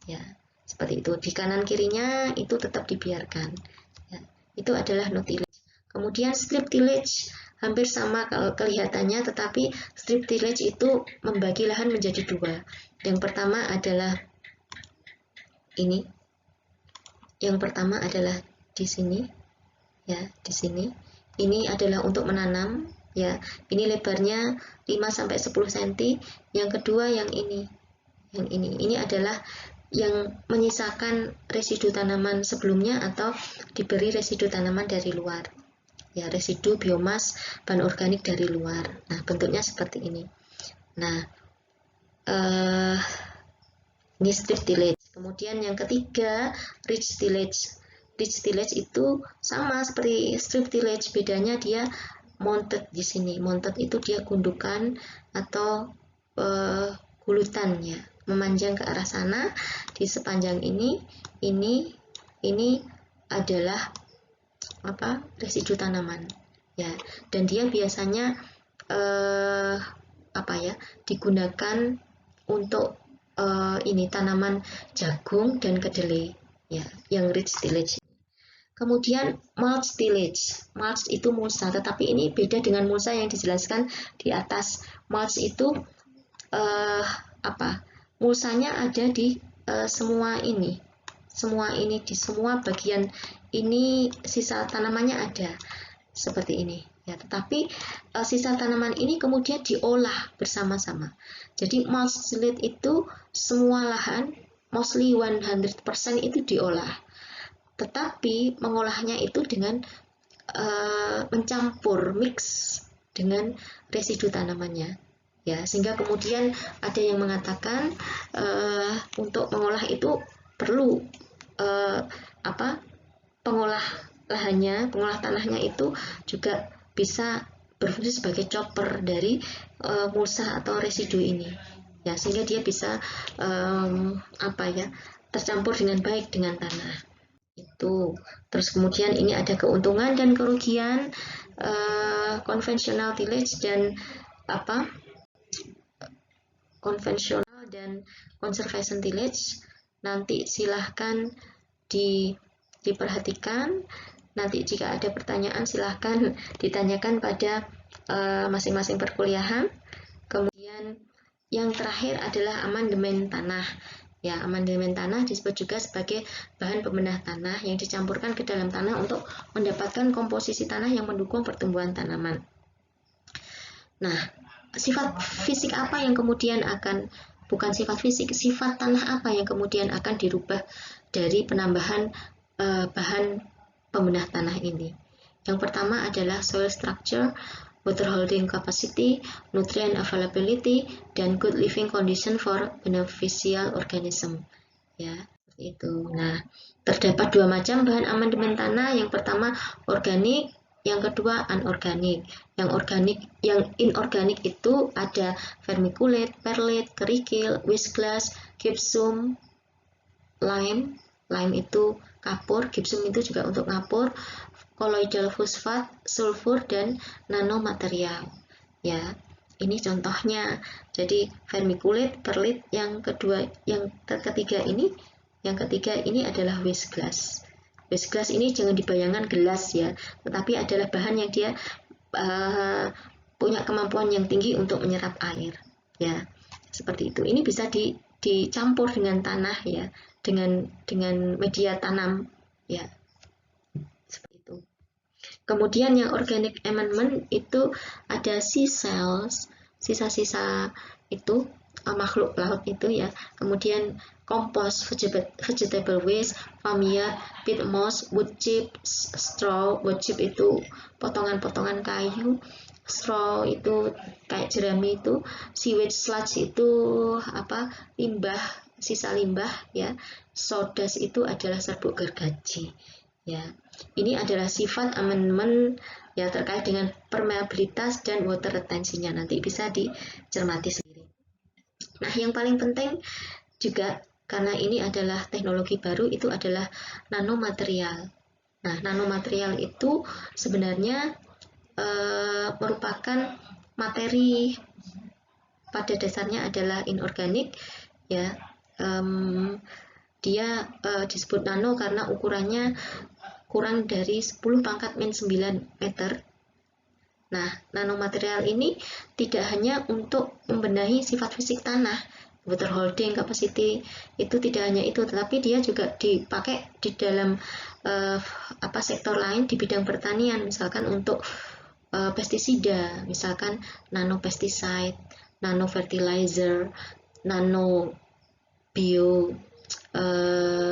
ya, seperti itu. Di kanan kirinya itu tetap dibiarkan ya. Itu adalah no tillage. Kemudian strip tillage hampir sama kalau kelihatannya, tetapi strip tillage itu membagi lahan menjadi 2. Yang pertama adalah ini. Yang pertama adalah di sini ya, di sini. Ini adalah untuk menanam ya. Ini lebarnya 5-10 cm. Yang kedua yang ini. Yang ini. Ini adalah yang menyisakan residu tanaman sebelumnya atau diberi residu tanaman dari luar. Ya, residu biomas bahan organik dari luar. Nah, bentuknya seperti ini. Nah, ini strip tillage. Kemudian yang ketiga, ridge tillage. Ridge tillage itu sama seperti strip tillage, bedanya dia mounted di sini. Mounted itu dia gundukan atau gulutannya memanjang ke arah sana di sepanjang ini. Ini adalah residu tanaman ya, dan dia biasanya digunakan untuk ini tanaman jagung dan kedelai ya, yang ridge tillage. Kemudian mulch tillage. Mulch itu mulsa, tetapi ini beda dengan mulsa yang dijelaskan di atas. Mulch itu mulsanya ada di semua ini di semua bagian ini, sisa tanamannya ada seperti ini ya, tetapi sisa tanaman ini kemudian diolah bersama-sama. Jadi mulch tillage itu semua lahan mostly 100% itu diolah, tetapi mengolahnya itu dengan mencampur, mix dengan residu tanamannya ya, sehingga kemudian ada yang mengatakan untuk mengolah itu perlu pengolah lahannya, pengolah tanahnya itu juga bisa berfungsi sebagai chopper dari mulsa atau residu ini, ya, sehingga dia bisa tercampur dengan baik dengan tanah itu. Terus kemudian ini ada keuntungan dan kerugian konvensional tillage dan konvensional dan conservation tillage. Nanti silahkan diperhatikan. Nanti jika ada pertanyaan silahkan ditanyakan pada masing-masing perkuliahan. Kemudian yang terakhir adalah amandemen tanah. Ya, amandemen tanah disebut juga sebagai bahan pembenah tanah yang dicampurkan ke dalam tanah untuk mendapatkan komposisi tanah yang mendukung pertumbuhan tanaman. Nah, sifat fisik apa yang kemudian sifat tanah apa yang kemudian akan dirubah dari penambahan bahan pembenah tanah ini? Yang pertama adalah soil structure, water holding capacity, nutrient availability, dan good living condition for beneficial organism. Ya, seperti itu. Nah, terdapat dua macam bahan amandemen tanah. Yang pertama organik, yang kedua anorganik. Yang inorganik itu ada vermiculate, perlite, kerikil, wisglass, gypsum, lime. Lime itu kapur, gypsum itu juga untuk kapur, colloidal fosfat, sulfur, dan nanomaterial. Ya, ini contohnya. Jadi vermiculate, perlite, yang ketiga ini adalah wisglass. Wisglass ini jangan dibayangkan gelas ya, tetapi adalah bahan yang dia punya kemampuan yang tinggi untuk menyerap air. Ya, seperti itu. Ini bisa dicampur dengan tanah ya, dengan media tanam ya. Kemudian yang organic amendment itu ada sea cells, sisa-sisa itu makhluk laut itu ya. Kemudian kompos, vegetable waste, famia, peat moss, wood chips, straw. Wood chip itu potongan-potongan kayu, straw itu kayak jerami itu, sewage sludge itu limbah, sisa limbah ya. Sawdust itu adalah serbuk gergaji ya. Ini adalah sifat amendment ya terkait dengan permeabilitas dan water retention-nya. Nanti bisa dicermati sendiri. Nah, yang paling penting juga karena ini adalah teknologi baru, itu adalah nanomaterial. Nah, nanomaterial itu sebenarnya merupakan materi pada dasarnya adalah inorganik ya. Dia disebut nano karena ukurannya kurang dari 10 pangkat min 9 meter. Nah, nanomaterial ini tidak hanya untuk membenahi sifat fisik tanah, water holding capacity, itu tidak hanya itu, tetapi dia juga dipakai di dalam sektor lain di bidang pertanian, misalkan untuk pestisida, misalkan nano pesticide, nano fertilizer, nano bio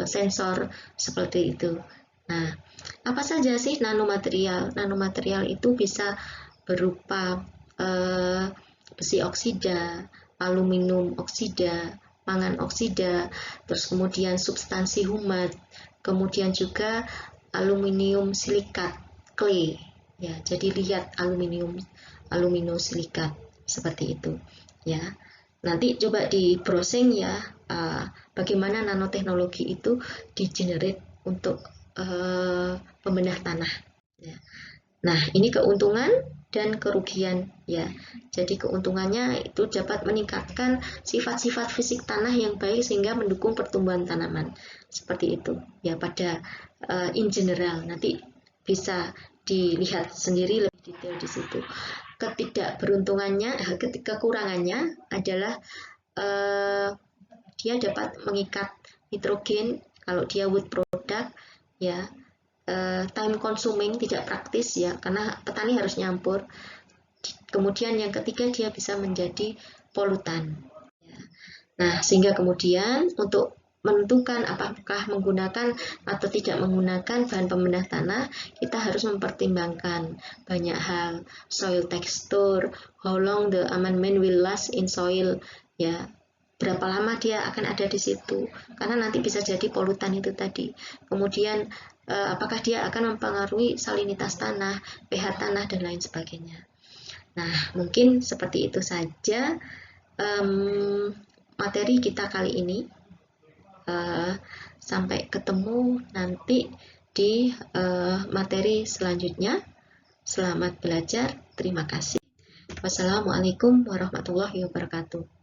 sensor, seperti itu. Nah, apa saja sih nanomaterial? Nanomaterial itu bisa berupa besi oksida, aluminium oksida, mangan oksida, terus kemudian substansi humat, kemudian juga aluminium silikat, clay. Ya, jadi lihat aluminium silikat seperti itu. Ya, nanti coba di browsing ya, bagaimana nanoteknologi itu di-generate untuk pembenah tanah. Ya. Nah, ini keuntungan dan kerugian ya. Jadi keuntungannya itu dapat meningkatkan sifat-sifat fisik tanah yang baik sehingga mendukung pertumbuhan tanaman. Seperti itu ya pada in general. Nanti bisa dilihat sendiri lebih detail di situ. Kekurangannya adalah dia dapat mengikat nitrogen kalau dia wood product ya, time consuming, tidak praktis ya, karena petani harus nyampur. Kemudian yang ketiga dia bisa menjadi polutan ya. Nah, sehingga kemudian untuk menentukan apakah menggunakan atau tidak menggunakan bahan pembedah tanah, kita harus mempertimbangkan banyak hal, soil texture, how long the amendment will last in soil, ya, berapa lama dia akan ada di situ, karena nanti bisa jadi polutan itu tadi. Kemudian apakah dia akan mempengaruhi salinitas tanah, pH tanah, dan lain sebagainya. Nah, mungkin seperti itu saja materi kita kali ini. Sampai ketemu nanti di materi selanjutnya. Selamat belajar, terima kasih. Wassalamualaikum warahmatullahi wabarakatuh.